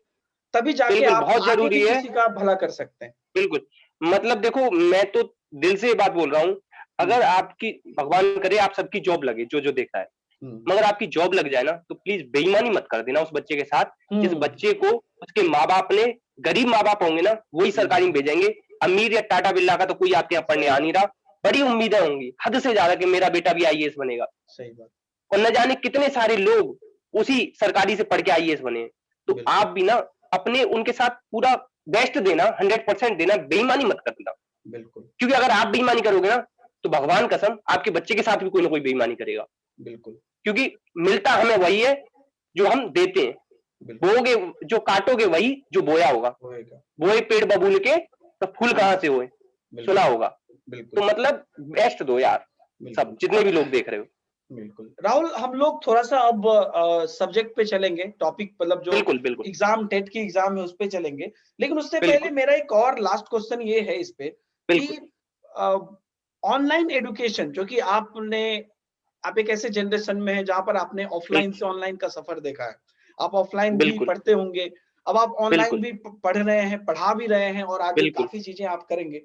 तभी जाके बिल्कुल, आप बहुत आगे भी जरूरी है। किसी का भला कर सकते हैं। बिल्कुल, मतलब देखो मैं तो दिल से ये बात बोल रहा हूँ, हुँ, अगर आपकी भगवान करे आप सबकी जॉब लगे, जो-जो देखा है। हुँ, मगर आपकी जॉब लग जाए ना, तो प्लीज़ बेईमानी मत कर देना उस बच्चे के साथ, जिस हुँ, बच्चे को उसके माँ-बाप ने गरीब माँ-बाप होंगे ना, वही सरकारी में हुँ, भेजेंगे। अमीर या टाटा बिरला का तो कोई आपके यहाँ पढ़ने सही आ बात, नहीं रहा। बड़ी उम्मीदें होंगी, हद से ज़्यादा कि मेरा बेटा भी आईएएस बनेगा, सही बात। और न जाने कितने सारे लोग उसी सरकारी से पढ़ के आईएएस बने हैं। तो बिल्कुल, आप भी ना अपने उनके साथ पूरा बेस्ट देना, 100% देना, बेईमानी मत करना। बिल्कुल, क्योंकि अगर आप बेईमानी करोगे ना, तो भगवान कसम आपके बच्चे के साथ भी कोई ना कोई बेईमानी करेगा। बिल्कुल, क्योंकि मिलता हमें वही है जो हम देते हैं। बिल्कुल, बोओगे जो काटोगे वही जो बोया होगा। होएगा। बोए पेड़ बबूल के तो फूल हुँ, कहाँ से होए? सुना बिल्कुल, होगा। तो बिल्कुल, मतलब बेस्ट दो यार, सब बिल्कुल। जितने भी लोग देख रहे हो। बिल्कुल। राहुल हम लोग थोड़ा-सा अब सब्जेक्ट पे चलेंगे, टॉपिक मतलब जो बिल्कुल, बिल्कुल, एग्ज़ाम टेट की एग्ज़ाम है उस पे चलेंगे। लेकिन उससे पहले बिल्कुल, मेरा एक और लास्ट क्वेश्चन ये है इस पे कि बिल्कुल, अ, ऑनलाइन एजुकेशन जो कि आप एक ऐसे जनरेशन में हैं जहाँ पर आपने ऑफ़लाइन बिल्कुल, से ऑनलाइन का सफ़र देखा है। आप ऑफ़लाइन भी बिल्कुल, पढ़ते होंगे, अब आप ऑनलाइन बिल्कुल, भी प पढ़ रहे हैं, पढ़ा भी रहे हैं और आगे बिल्कुल, काफ़ी चीज़ें आप करेंगे।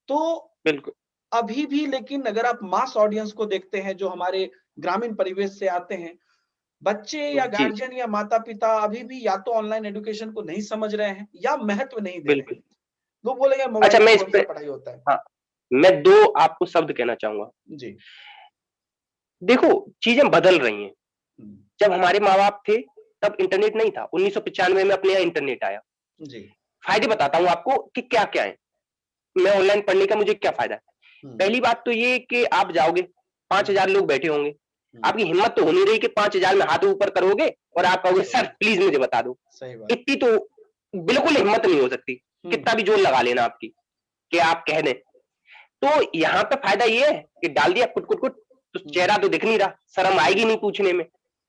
तो बिल्कुल। अभी भी लेकिन अगर आप मास ऑडियंस को देखते हैं जो हमारे ग्रामीण परिवेश से आते हैं, बच्चे या जी, गार्जियन या माता-पिता अभी भी या तो ऑनलाइन एजुकेशन को नहीं समझ रहे हैं या महत्व नहीं दे रहे हैं। बिल्कुल। लोग बोलेंगे अच्छा, मोबाइल में मैं इस पे कौन-सा पढ़ाई होता है। हाँ, मैं 2 आपको शब्द कहना चाहूँगा। जी। देखो, चीज़ें बदल रही हैं। हुँ, जब हमारे माँ-बाप थे, तब इंटरनेट नहीं था। 1995 में अपने यहाँ इंटरनेट आया। जी। फ़ायदे बताता हूँ आपको कि क्या-क्या हैं। मैं ऑनलाइन पढ़ने का मुझे क्या फ़ायदा है। हुँ, पहली बात तो ये कि आप जाओगे, हुँ, 5000 लोग बैठे होंगे। हुँ, आपकी हिम्मत तो हो नहीं रही कि 5000 में हाथ ऊपर करोगे और आप कहोगे सही सर बात, प्लीज़ मुझे बता दो। सही बात। इतनी तो बिल्कुल हिम्मत नहीं हो सकती। हुँ, कितना भी जोर लगा लेना आपकी, कि आप कह दें। तो यहाँ पे फ़ायदा ये है कि डाल दिया कुट, कुट, कुट, तो हुँ, चेहरा तो दिख नहीं रहा, शर्म आएगी नहीं पूछने में।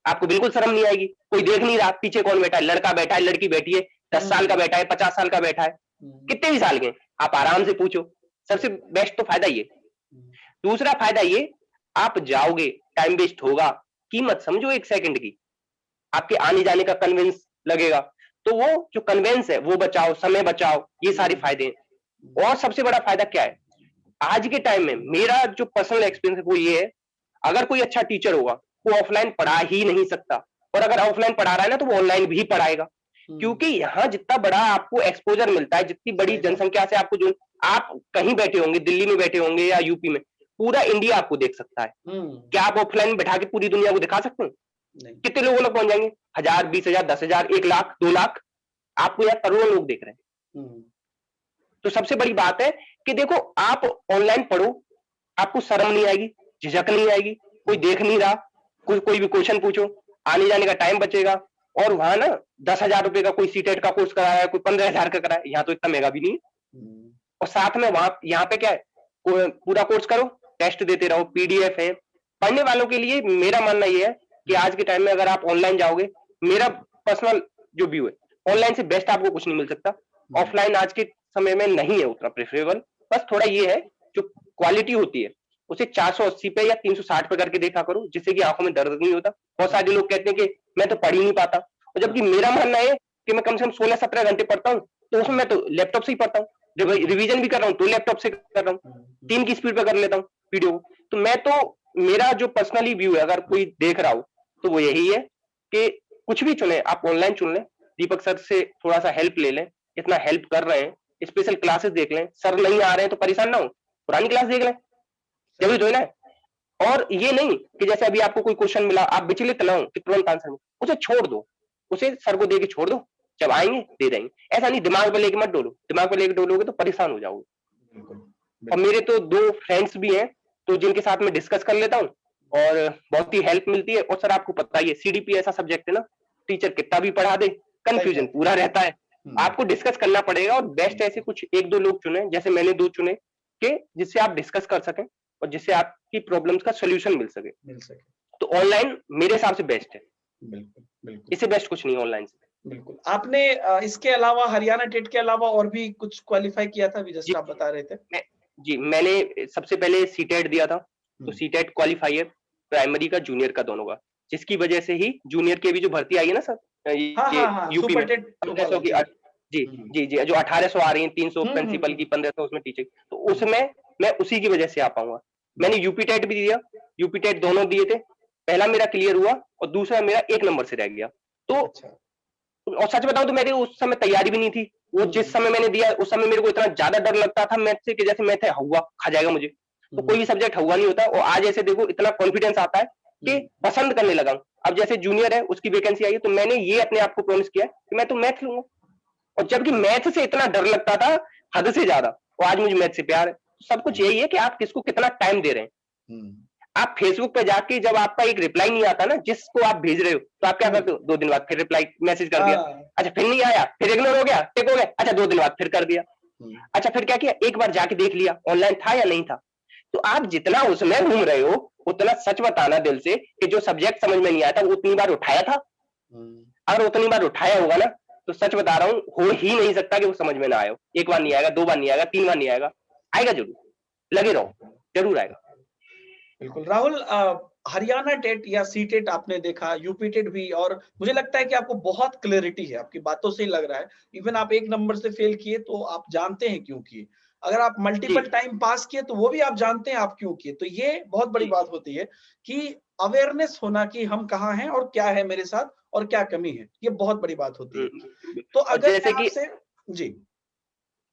आपको बिल्कुल शर्म नहीं आएगी। कोई देख नहीं रहा पीछे कौन बैठा है, लड़का बैठा है, लड़की बैठी है, 10 साल का हुँ, बैठा है, 50 साल का बैठा है, हुँ, कितने भी साल के हैं, आप आराम से पूछो। सबसे सही बात। बेस्ट तो फ़ायदा ये। हुँ, दूसरा फ़ायदा ये, आप जाओगे, टाइम वेस्ट होगा, कीमत समझो 1 सेकंड की, आपके आने-जाने का कन्वेंस लगेगा। तो वो जो कन्वेंस है, वो बचाओ, समय बचाओ, ये सारे हुँ, फ़ायदे हुँ, हैं। और सबसे बड़ा फ़ायदा क्या है? आज के टाइम में मेरा जो पर्सनल एक्सपीरियंस है वो ये है, अगर कोई अच्छा टीचर होगा, वो ऑफलाइन पढ़ा ही नहीं सकता, और अगर ऑफलाइन पढ़ा रहा है ना तो वो ऑनलाइन भी पढ़ाएगा। हुँ, क्योंकि यहाँ जितना बड़ा आपको एक्सपोज़र मिलता है, जितनी बड़ी सही बात। जनसंख्या से आपको जो आप कहीं बैठे होंगे, दिल्ली में बैठे होंगे या यूपी में, पूरा इंडिया आपको देख सकता है। हुँ, क्या आप ऑफलाइन बैठा के पूरी दुनिया को दिखा सकते हैं? नहीं। कितने लोगों तक पहुँच जाएँगे? 1000, 20,000, 10,000, 1 लाख, 2 लाख, आपको यहाँ करोड़ों लोग देख रहे हैं। हुँ, तो सबसे बड़ी बात है कि देखो आप ऑनलाइन पढ़ो, आपको शर्म नहीं आएगी, झिझक नहीं आएगी, कोई हुँ, देख नहीं रहा, कोई भी क्वेश्चन पूछो, आने-जाने का टाइम बचेगा। और वहाँ ना 10,000 रुपए का कोई सीटेट का कोर्स करा रहा है, कोई 15,000 का करा है, यहाँ तो इतना महँगा भी नहीं है। हुँ, और साथ में वहाँ यहाँ पे क्या है, पूरा कोर्स करो, टेस्ट देते रहो, पीडीएफ है। पढ़ने वालों के लिए मेरा मानना ये है कि हुँ, आज के टाइम में अगर आप ऑनलाइन जाओगे, मेरा पर्सनल जो व्यू है, हुँ, ऑनलाइन से बेस्ट आपको कुछ नहीं मिल सकता। हुँ, ऑफलाइन आज के समय में नहीं है उतना प्रेफरेबल। बस थोड़ा ये है, जो क्वालिटी होती है, उसे 480 पे या 360 पे करके देखा करो, जिससे कि आँखों में दर्द नहीं होता। बहुत सारे हुँ, लोग कहते हैं कि मैं तो पढ़ ही नहीं पाता, और जबकि हाँ, मेरा मानना है कि मैं कम से कम 16-17 घंटे पढ़ता हूँ, तो उसमें हुँ, मैं तो लैपटॉप से ही पढ़ता हूँ। हुँ, रिवीजन भी कर रहा हूँ तो लैपटॉप से कर रहा हूँ, हुँ, 3 हुँ, की स्पीड पे कर लेता हूँ। वीडियो। तो मेरा जो पर्सनली व्यू है, अगर कोई देख रहा हो तो वो यही है कि कुछ भी चुने, आप ऑनलाइन चुन लें, दीपक सर से थोड़ा सा हेल्प ले लें, इतना हेल्प कर रहे हैं, स्पेशल क्लासेस देख लें, सर नहीं आ रहे हैं तो परेशान ना हो, पुरानी क्लास देख लें, जब भी तो है ना। और ये नहीं कि जैसे अभी आपको कोई क्वेश्चन मिला, आप विचलित ना हो कि तुरंत आंसर में, उसे छोड़ दो, उसे सर को दे के छोड़ दो, जब आएंगे दे देंगे। ऐसा नहीं दिमाग पे लेके मत डोलो, दिमाग पे लेके डोलोगे तो परेशान हो जाओगे। बिल्कुल, और बिल्कुल। मेरे तो 2 फ्रेंड्स भी हैं, तो जिनके साथ मैं डिस्कस कर लेता हूँ और बहुत ही हेल्प मिलती है। और सर आपको पता ही है, सीडीपी ऐसा सब्जेक्ट है ना, टीचर कितना भी पढ़ा दे, सही कंफ्यूजन बात है। पूरा रहता है। हुँ, आपको डिस्कस करना पड़ेगा और बेस्ट ऐसे कुछ 1-2 लोग चुनें, जैसे मैंने 2 चुने, कि जिससे आप डिस्कस कर सकें और जिससे आपकी प्रॉब्लम्स का सॉल्यूशन मिल सके। मिल सके। तो ऑनलाइन मेरे हिसाब से बेस्ट है, बिल्कुल, बिल्कुल, इससे बेस्ट कुछ नहीं है ऑनलाइन से। बिल्कुल। आपने इसके अलावा हरियाणा टेट के अलावा और भी कुछ क्वालीफाई किया था अभी जी, जस्ट आप बता रहे थे? मैं जी, मैंने सबसे पहले सीटेट दिया था, तो हुँ। सीटेट क्वालीफाई है, प्राइमरी का, जूनियर का दोनों का, जिसकी वजह से ही जूनियर की अभी जो भर्ती आई है ना सर, हाँ, ये हाँ, हाँ, यूपी सुपर में टेट वाला 1500 की जी। जी, हुँ। जी, जी, जो 1800 आ रही है, 300 हुँ, हुँ, प्रिंसिपल हुँ। की, 1500 उसमें टीचिंग, तो हुँ, उसमें मैं उसी की वजह से आ पाऊँगा। मैंने बिल्कुल। यूपी टेट भी दिया, यूपी टेट दोनों दिए थे, पहला मेरा क्लियर हुआ और दूसरा मेरा 1 नंबर से रह गया। तो अच्छा। और सच बताऊँ तो मेरी उस समय तैयारी भी नहीं थी। वो जिस हुँ, समय मैंने दिया, उस समय मेरे को इतना ज़्यादा डर लगता था मैथ से कि जैसे मैथ है हौवा, खा जाएगा मुझे। तो कोई हुँ, भी सब्जेक्ट हौवा नहीं होता, और आज ऐसे देखो इतना कॉन्फिडेंस आता है कि हुँ, पसंद करने लगा हूँ। अब जैसे जूनियर है, उसकी वैकेंसी आई है, तो मैंने ये अपने आप को प्रॉमिस किया है कि मैं तो मैथ लूँगा। और जबकि मैथ से इतना डर लगता था, हद से ज़्यादा, और आज मुझे मैथ से प्यार है। सब कुछ यही है कि आप किसको कितना टाइम दे रहे हैं। हुँ, आप फेसबुक पे जाके जब आपका एक रिप्लाई नहीं आता ना, जिसको आप भेज रहे हो, तो आप क्या हुँ, करते हो? 2 दिन बाद फिर रिप्लाई मैसेज कर दिया। हाँ। अच्छा फिर नहीं आया, फिर इग्नोर हो गया, टिक हो गया, अच्छा 2 दिन बाद फिर कर दिया। हुँ, अच्छा फिर क्या किया? एक बार जाके देख लिया, ऑनलाइन था या नहीं था। तो आप जितना उसमें घूम रहे हो, उतना सच बताना दिल से कि जो सब्जेक्ट समझ में नहीं आया था, वो उतनी बार उठाया था? हुँ, अगर उतनी बार उठाया होगा ना, तो सच बता रहा हूँ, हो ही नहीं सकता कि वो समझ में ना आए हो। 1 बार नहीं आएगा, 2 बार नहीं आएगा, 3 बार नहीं आएगा, आएगा ज़रूर। लगे रहो, ज़रूर आएगा। बिल्कुल। राहुल हरियाणा टेट या सीटेट आपने देखा, यूपी टेट भी और मुझे लगता है कि आपको बहुत क्लैरिटी है, आपकी बातों से ही लग रहा है। इवन आप 1 नंबर से फेल किए तो आप जानते हैं क्यों किए। अगर आप जी, मल्टीपल टाइम पास किए तो वो भी आप जानते हैं आप क्यों किए। तो ये बहुत बड़ी जी। बात होती है कि अवेयरनेस होना कि हम कहाँ हैं और क्या है मेरे साथ और क्या कमी है। ये बहुत बड़ी बात होती हुँ, है। तो और अगर मैं आपसे जी,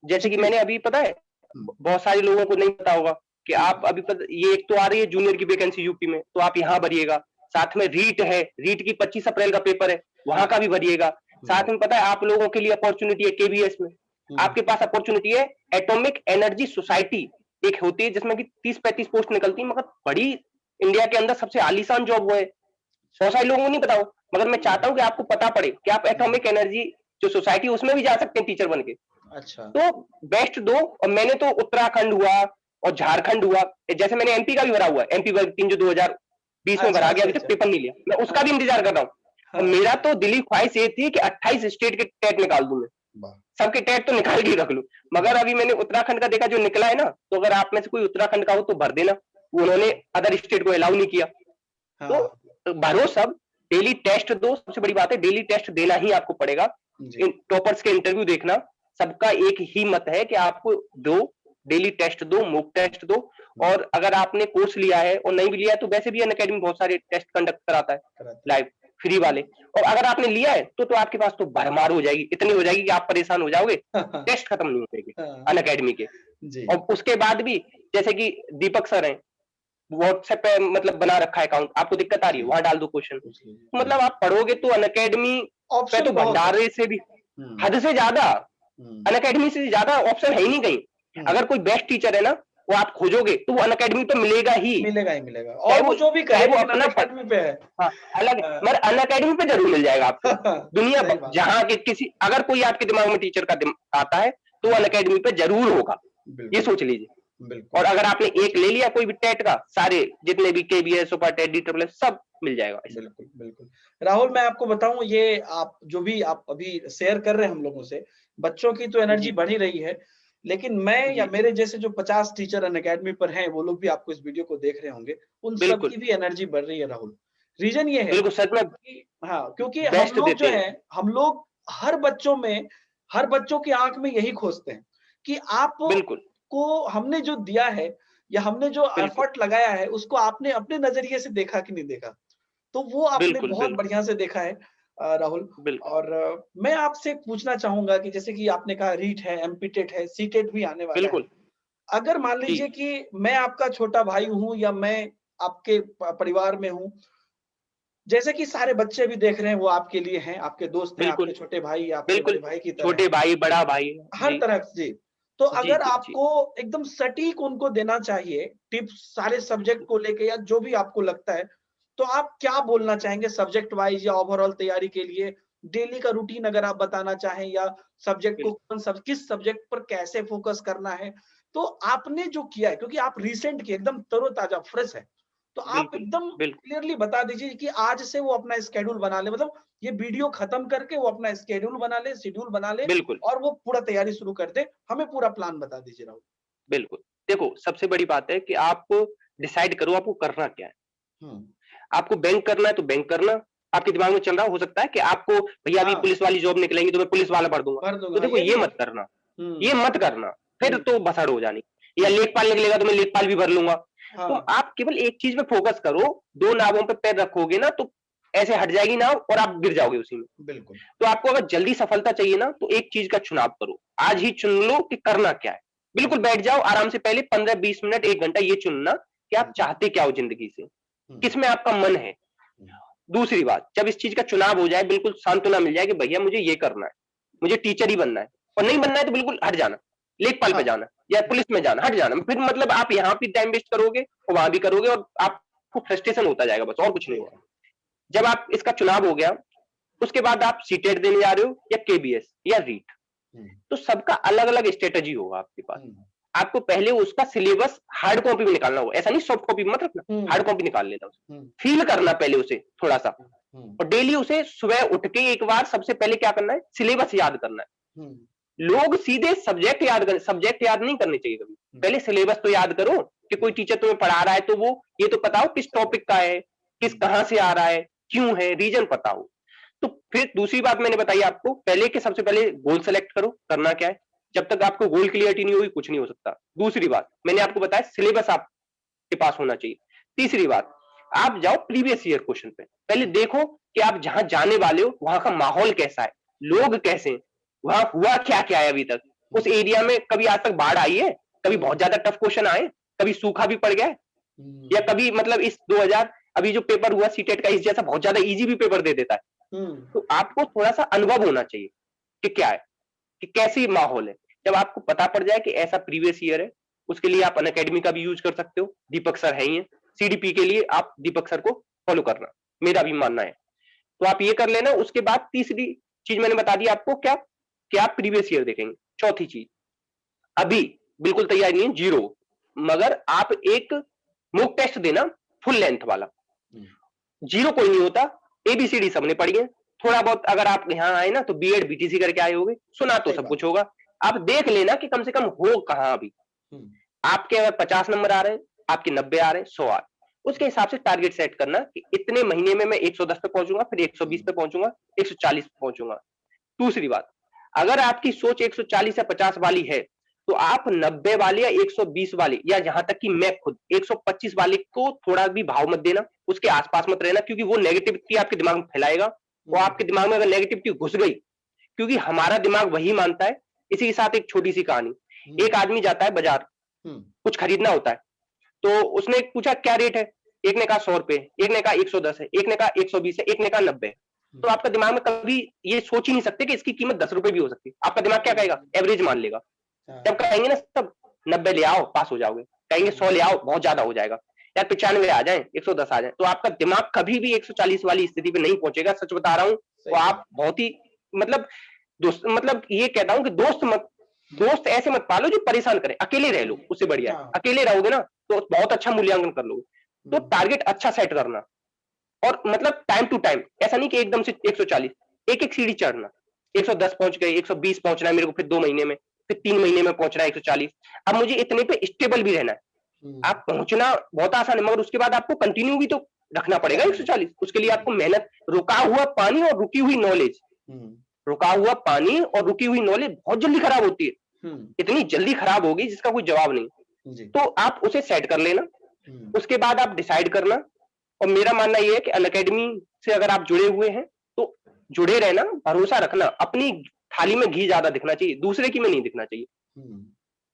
जैसे जी कि प्लीज़। मैंने अभी पता है, हुँ, बहुत सारे लोगों को नहीं पता होगा कि हुँ, आप अभी ये एक तो आ रही है जूनियर की वैकेंसी यूपी में, तो आप यहाँ भरिएगा। साथ में रीट है, रीट की 25 अप्रैल का पेपर है, वहाँ हाँ, का भी भरिएगा। हुँ, साथ में पता है आप लोगों के लिए अपॉर्च्युनिटी है केवीएस में। हुँ। आपके पास अपॉर्च्युनिटी है एटॉमिक एनर्जी सोसाइटी, एक होती है जिसमें कि 30-35 पोस्ट निकलती है, मगर बड़ी इंडिया के अंदर सबसे आलीशान जॉब वो है। अच्छा। बहुत सारे लोगों को नहीं पता हो, मगर मैं हुँ, चाहता हूँ कि आपको पता पड़े कि आप हुँ। एटॉमिक एनर्जी जो सोसाइटी है उसमें भी जा सकते हैं टीचर बन के। अच्छा। तो बेस्ट दो। और मैंने तो उत्तराखंड हुआ और झारखंड हुआ, जैसे मैंने एमपी का भी भरा हुआ है, एमपी वर्ग 3 जो 2020 में अच्छा, भरा गया, अच्छा, अभी तक अच्छा। पेपर नहीं लिया, मैं उसका भी हाँ, इंतजार कर रहा हूँ। और हाँ, मेरा हाँ। तो दिली ख्वाहिश ये थी कि 28 स्टेट के टेट निकाल दूं मैं, वाह! सबके टेट तो निकाल के ही रख लूं। मगर वाह! अभी मैंने उत्तराखंड का देखा जो निकला है ना, तो अगर आप में से कोई उत्तराखंड का हो तो भर देना, उन्होंने अदर स्टेट को अलाउ नहीं किया। हाँ, तो भरो सब, डेली टेस्ट दो, सबसे बड़ी बात है डेली टेस्ट देना ही आपको पड़ेगा। जी। इन टॉपर्स के इंटरव्यू देखना, सबका एक ही मत है कि आपको दो, डेली टेस्ट दो, मॉक टेस्ट दो। हुँ, और अगर आपने कोर्स लिया है और नहीं भी लिया है, तो वैसे भी अनअकैडमी बहुत सारे टेस्ट कंडक्ट कराता है, कराता है। लाइव, फ्री वाले। और अगर आपने लिया है तो आपके पास तो भरमार हो जाएगी, इतनी हो जाएगी कि आप परेशान हो जाओगे, टेस्ट खत्म नहीं होंगे हाँ, अनअकैडमी के। जी। और उसके बाद भी, जैसे कि दीपक सर हैं, व्हाट्सएप पे मतलब बना रखा है अकाउंट, आपको दिक्कत आ रही है, जी, वहां डाल दो क्वेश्चन। पूछ लीजिए। तो मतलब बिल्कुल, आप पढ़ोगे तो अनअकैडमी पे ऑप्शन तो बहुत है। भंडारे से भी हुँ, हद से ज्यादा, हुँ, अनअकैडमी से ज्यादा ऑप्शन है ही नहीं कहीं। हुँ। अगर कोई बेस्ट टीचर है ना, वो आप खोजोगे तो वो अनअकैडमी पे मिलेगा ही। मिलेगा ही मिलेगा चाहे और वो जो भी चाहे कहे वो लेकिन अपना अनअकैडमी पे है। हाँ, अलग, हाँ, मगर अनअकैडमी पे जरूर मिल जाएगा आपको। दुनिया सही बात है। जहां के किसी, अगर कोई आपके दिमाग में टीचर का आता है, तो हाँ, अनअकैडमी पे जरूर होगा, ये बिल्कुल, सोच लीजिए। और बिल्कुल। अगर आपने एक ले लिया कोई भी टेट का, सारे जितने भी KVS, super TET, D triple S, सब मिल जाएगा इसमें। बिल्कुल, बिल्कुल। राहुल मैं आपको बताऊँ ये आप जो भी आप अभी शेयर कर रहे हैं हम लोगों से, बच्चों की तो एनर्जी जी, बढ़ ही रही है। लेकिन मैं या जी, मेरे जैसे जो 50 टीचर अनअकैडमी पर हैं, वो लोग भी आपको इस वीडियो को देख रहे होंगे, उन सब बिल्कुल, की भी एनर्जी बढ़ रही है राहुल। रीज़न ये है बिल्कुल सच में कि हाँ, क्योंकि हम बेस्ट लोग जो देते हैं। हैं, हम लोग हर बच्चों में हर बच्चों की आँख में यही खोजते हैं कि आप बिल्कुल, को हमने जो दिया है, या हमने जो बिल्कुल, एफर्ट लगाया है उसको आपने अपने नजरिए से देखा कि नहीं देखा। तो वो आपने बिल्कुल, बहुत बिल्कुल, बढ़िया से देखा है राहुल। बिल्कुल, और मैं आपसे पूछना चाहूंगा कि जैसे कि आपने कहा रीट है, एमपीटेट है, सीटेट भी आने वाला है। बिल्कुल। अगर मान जी, लीजिए कि मैं आपका छोटा भाई हूँ या मैं आपके परिवार में हूँ, जैसे कि सारे बच्चे भी देख रहे हैं वो आपके लिए हैं, आपके दोस्त हैं, आपके बिल्कुल, छोटे भाई या आपके बिल्कुल। बड़े भाई की तरह छोटे हैं, भाई, बड़ा भाई। हर जी, तरह से। जी। तो जी, अगर जी, जी। आपको एकदम सटीक उनको देना चाहिए टिप्स सारे सब्जेक्ट को लेके या जो भी आपको लगता है, तो आप क्या बोलना चाहेंगे सब्जेक्ट वाइज या ओवरऑल तैयारी के लिए? डेली का रूटीन अगर आप बताना चाहें या सब्जेक्ट को बिल्कुल, किस सब्जेक्ट पर कैसे फोकस करना है? तो आपने जो किया है क्योंकि आप रिसेंट के एकदम तरोताजा फ्रेश है। तो आप बिल्कुल, एकदम बिल्कुल, क्लियरली बता दीजिए कि आज से वो अपना शेड्यूल बना ले, मतलब ये वीडियो खत्म करके वो अपना शेड्यूल बना ले बिल्कुल, और वो पूरा तैयारी शुरू कर दे। हमें पूरा प्लान बता दीजिए राहुल। बिल्कुल। देखो, सबसे बड़ी बात है कि आप डिसाइड करो आपको करना क्या है। हुँ। आपको बैंक करना है तो बैंक करना, आपके दिमाग में चल रहा हो सकता है कि आपको भैया अभी हाँ, पुलिस वाली जॉब निकलेंगी तो मैं पुलिस वाला भर दूँगा। भर तो दूँगा, हाँ, देखो ये ये भी है। मत करना, ये हुँ, मत करना, फिर हुँ, तो भसड़ हो जानी। या हुँ। लेखपाल निकलेगा तो मैं लेखपाल भी भर लूँगा। तो हाँ, आप केवल एक चीज़ पे फोकस करो, 2 नावों पे पैर रखोगे ना तो ऐसे हट जाएगी नाव और आप गिर जाओगे उसी में। बिल्कुल। तो आपको अगर जल्दी सफलता चाहिए ना तो एक चीज़ का चुनाव करो। आज ही चुन लो कि करना क्या है। हुँ, बिल्कुल बैठ जाओ आराम से पहले 15-20 मिनट 1 घंटा ये चुनना कि हुँ, आप चाहते क्या हो ज़िंदगी से? हुँ, किसमें आपका मन है? हुँ, दूसरी बात, जब इस चीज़ का चुनाव हो जाए, बिल्कुल सांत्वना मिल जाए कि भैया मुझे ये करना है, मुझे टीचर ही बनना है और हुँ। नहीं बनना है तो बिल्कुल हट जाना, लेखपाल पे हाँ, जाना या पुलिस में जाना, हट जाना। फिर मतलब आप यहाँ भी टाइम वेस्ट करोगे और वहाँ भी करोगे और आपको फ्रस्ट्रेशन होता जाएगा बस और कुछ नहीं सही होगा। है। जब आप इसका चुनाव हो गया, उसके बाद आप सीटेट देने जा रहे हो या केबीएस या रीट, हुँ, तो सबका अलग-अलग स्ट्रैटेजी होगा आपके पास। हुँ, आपको पहले उसका सिलेबस हार्ड कॉपी में निकालना होगा, ऐसा नहीं सॉफ्ट कॉपी मत रखना, हुँ, हार्ड कॉपी निकाल लेना उसे। हुँ, फील करना पहले उसे थोड़ा-सा हुँ, हुँ, और डेली उसे सुबह उठ के एक बार सबसे पहले क्या करना है, सिलेबस याद करना है। हुँ, लोग सीधे सब्जेक्ट याद नहीं करने चाहिए कभी। हुँ, पहले सिलेबस तो याद करो कि कोई टीचर तुम्हें पढ़ा रहा है तो वो ये तो पता हो किस सही है। टॉपिक का है, किस हुँ, कहाँ से आ रहा है, क्यों है, रीज़न पता हो। तो फिर दूसरी बात मैंने बताई आपको पहले के सबसे पहले गोल सेलेक्ट करो, करना क्या है। जब तक आपको गोल क्लियरिटी नहीं होगी कुछ नहीं हो सकता। दूसरी बात मैंने आपको बताया सिलेबस आपके पास होना चाहिए। तीसरी बात आप जाओ प्रीवियस ईयर क्वेश्चन पे। पहले हुँ, देखो कि आप जहाँ जाने वाले हो वहाँ का माहौल कैसा है, हुँ, लोग कैसे हैं, वहाँ हुआ क्या-क्या है अभी तक। हुँ, उस एरिया में कभी आज तक बाढ़ आई है, कभी हुँ, बहुत ज़्यादा टफ क्वेश्चन आए, कभी सूखा भी पड़ गया है या हुँ, कभी मतलब इस 2000 अभी जो पेपर हुआ सीटेट का इस जैसा बहुत ज़्यादा ईज़ी भी पेपर दे देता है। हुँ, तो आपको थोड़ा-सा अनुभव होना चाहिए कि क्या है, कि कैसी माहौल है। जब आपको पता पड़ जाए कि ऐसा प्रीवियस ईयर है, उसके लिए आप अनअकैडमी का भी यूज़ कर सकते हो, दीपक सर हैं ही हैं। सीडीपी के लिए आप दीपक सर को फॉलो करना, मेरा भी मानना है। तो आप ये कर लेना, उसके बाद तीसरी चीज़ मैंने बता दी आपको क्या, कि आप प्रीवियस ईयर देखेंगे। चौथी चीज़, अभी बिल्कुल तैयारी नहीं है, ज़ीरो मगर आप एक मॉक टेस्ट देना फुल लेंथ वाला। हुँ, जीरो कोई नहीं होता, एबीसीडी सबने पढ़ी है। थोड़ा बहुत अगर आप यहाँ आए ना तो बीएड बीटीसी करके आए होगे, सुना तो सही सब बात कुछ है। होगा। आप देख लेना कि कम से कम हो कहाँ अभी। हुँ, आपके अगर 50 नंबर आ रहे हैं, आपके 90 आ रहे हैं, 100 आ रहे हैं। उसके हिसाब से टारगेट सेट करना कि इतने महीने में मैं 110 पे पहुँचूँगा, फिर 120 हुँ, पे पहुँचूँगा, 140 पे पहुँचूँगा। दूसरी बात, अगर आपकी सोच 140 या 50 वाली है, तो आप 90 वाले या 120 वाले या यहाँ तक कि मैं खुद 125 वाले को थोड़ा भी भाव मत देना, उसके आस-पास मत रहना क्योंकि वो नेगेटिविटी आपके दिमाग में फैलाएगा और हुँ, आपके दिमाग में अगर नेगेटिविटी घुस गई, क्योंकि हमारा दिमाग वही मानता है। इसी के साथ एक छोटी-सी कहानी, हुँ, एक आदमी जाता है बाज़ार, हुँ, कुछ खरीदना होता है, तो उसने पूछा क्या रेट है? एक ने कहा ₹100 एक ने कहा 110 है, एक ने कहा 120 है, एक ने कहा 90 है। हुँ, तो आपका दिमाग में कभी ये सोच ही नहीं सकते कि इसकी कीमत ₹10 भी हो सकती है। आपका दिमाग क्या कहेगा? हुँ, एवरेज मान लेगा। हाँ, जब कहेंगे ना सब 90 ले आओ, पास हो जाओगे। कहेंगे हुँ, 100 ले आओ, बहुत ज़्यादा हो जाएगा। यार 95 आ जाएँ, 110 आ जाएँ, तो आपका दिमाग कभी भी 140 वाली स्थिति पे नहीं पहुँचेगा, सच बता रहा हूँ। तो सही बात। आप बहुत ही मतलब दोस्त मतलब ये कहता हूँ कि दोस्त ऐसे मत पालो जो परेशान करे, अकेले रह हुँ, लो, उससे बढ़िया है। हाँ, अकेले रहोगे ना, तो बहुत अच्छा मूल्यांकन कर लोगे। तो हुँ, टारगेट अच्छा सेट करना और मतलब टाइम टू टाइम, ऐसा नहीं कि एकदम से 140, एक-एक सीढ़ी चढ़ना। 110 पहुँच गए, 120 पहुँचना है मेरे को फिर 2 महीने में, फिर 3 महीने में पहुँचना है 140। अब मुझे इतने पे स्टेबल भी रहना है। हुँ, आप पहुँचना बहुत आसान है मगर उसके बाद आपको कंटिन्यू भी तो रखना पड़ेगा करना है। 140। उसके लिए हुँ, आपको मेहनत, रुका हुआ पानी और रुकी हुई नॉलेज, हुँ, रुका हुआ पानी और रुकी हुई नॉलेज बहुत जल्दी खराब होती है। हुँ, इतनी जल्दी खराब होगी जिसका कोई जवाब नहीं। जी। तो आप उसे सेट कर लेना, उसके बाद आप डिसाइड करना। और मेरा मानना ये है कि अनअकैडमी से अगर आप जुड़े हुए हैं तो जुड़े रहना, भरोसा रखना, अपनी थाली में घी ज्यादा दिखना चाहिए, दूसरे की में नहीं दिखना चाहिए।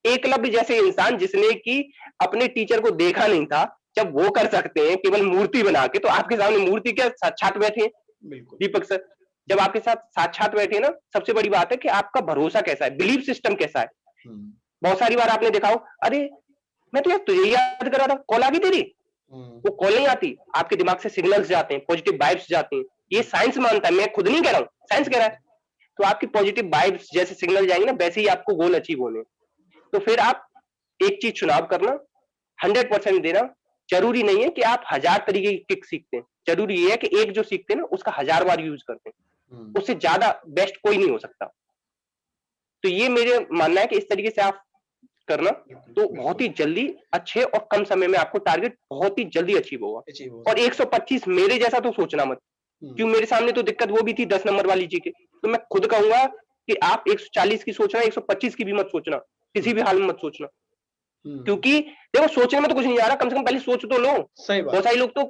एकलव्य जैसे इंसान जिसने कि अपने टीचर को देखा नहीं था, जब वो कर सकते हैं केवल मूर्ति बना के, तो आपके सामने मूर्ति क्या साक्षात बैठे हैं बिल्कुल। दीपक सर। जब आपके साथ साक्षात बैठे ना, सबसे बड़ी बात है कि आपका भरोसा कैसा है, बिलीफ सिस्टम कैसा है। बहुत सारी बार आपने देखा हो, अरे मैं तो यार तुझे याद कर रहा था, कॉल आ गई तेरी, वो कॉल नहीं आती, आपके दिमाग से सिग्नल्स जाते हैं, पॉजिटिव वाइब्स जाती हैं। ये साइंस मानता है, मैं खुद नहीं कह रहा हूं, साइंस कह रहा है। तो आपकी पॉजिटिव वाइब्स जैसे सिग्नल जाएंगे ना, वैसे ही आपको गोल अचीव होने। तो फिर आप एक चीज चुनाव करना, 100% देना। जरूरी नहीं है कि आप 1000 तरीके की किक सीखते हैं, जरूरी ये है कि एक जो सीखते हैं ना, उसका 1000 बार यूज करते हैं, उससे ज्यादा बेस्ट कोई नहीं हो सकता। तो ये मेरे मानना है कि इस तरीके से आप करना, तो बहुत ही जल्दी अच्छे और कम समय में आपको टारगेट बहुत ही जल्दी अचीव होगा। और 125 मेरे जैसा तो सोचना मत, क्योंकि मेरे सामने तो दिक्कत वो भी थी 10 नंबर वाली जी के। तो मैं खुद कहूंगा कि आप 140 की सोचना, 125 की भी मत सोचना, किसी भी हाल में मत सोचना। क्योंकि देखो सोचने में तो कुछ नहीं जा रहा, कम से कम पहले सोच तो लो। बहुत सारे लोग तो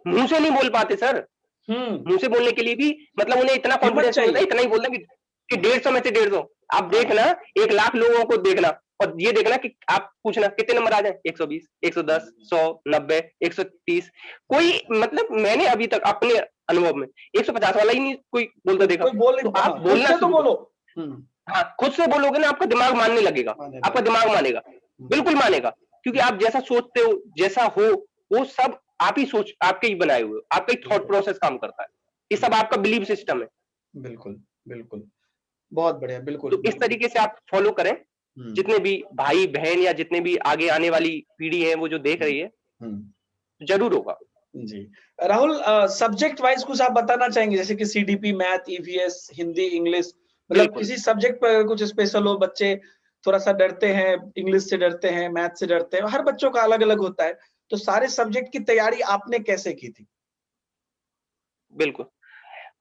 मुंह से नहीं बोल पाते सर, मुंह से बोलने के लिए भी मतलब उन्हें इतना कॉन्फिडेंस नहीं होता, इतना ही बोलना कि 150 में से 150। आप देखना 1,00,000 लोगों को देखना और ये देखना कि आप पूछना कितने नंबर आ जाए, 120, 110, 100, 90, 130। कोई मतलब मैंने अभी तक अपने अनुभव में 150 वाला ही नहीं कोई बोलता देखा। तो आप बोलना शुरू करो। हाँ, खुद से बोलोगे ना, आपका दिमाग मानने लगेगा, आपका दिमाग मानेगा, बिल्कुल मानेगा। क्योंकि आप जैसा सोचते हो, जैसा हो, वो सब आप ही सोच, आपके ही बनाए हुए, आपका ही थॉट प्रोसेस काम करता है। ये सब आपका बिलीफ सिस्टम है। बिल्कुल, बिल्कुल। बहुत बढ़िया, बिल्कुल। तो इस तरीके से आप फॉलो करें। जितने भी भाई बहन या जितने भी आगे आने वाली पीढ़ी है वो जो देख रही है, जरूर होगा। जी राहुल, सब्जेक्ट वाइज कुछ आप बताना चाहेंगे, जैसे कि CDP, math, EVS, Hindi, English, मतलब किसी सब्जेक्ट पर कुछ स्पेशल हो? बच्चे थोड़ा सा डरते हैं, इंग्लिश से डरते हैं, मैथ से डरते हैं, हर बच्चों का अलग अलग होता है। तो सारे सब्जेक्ट की तैयारी आपने कैसे की थी? बिल्कुल,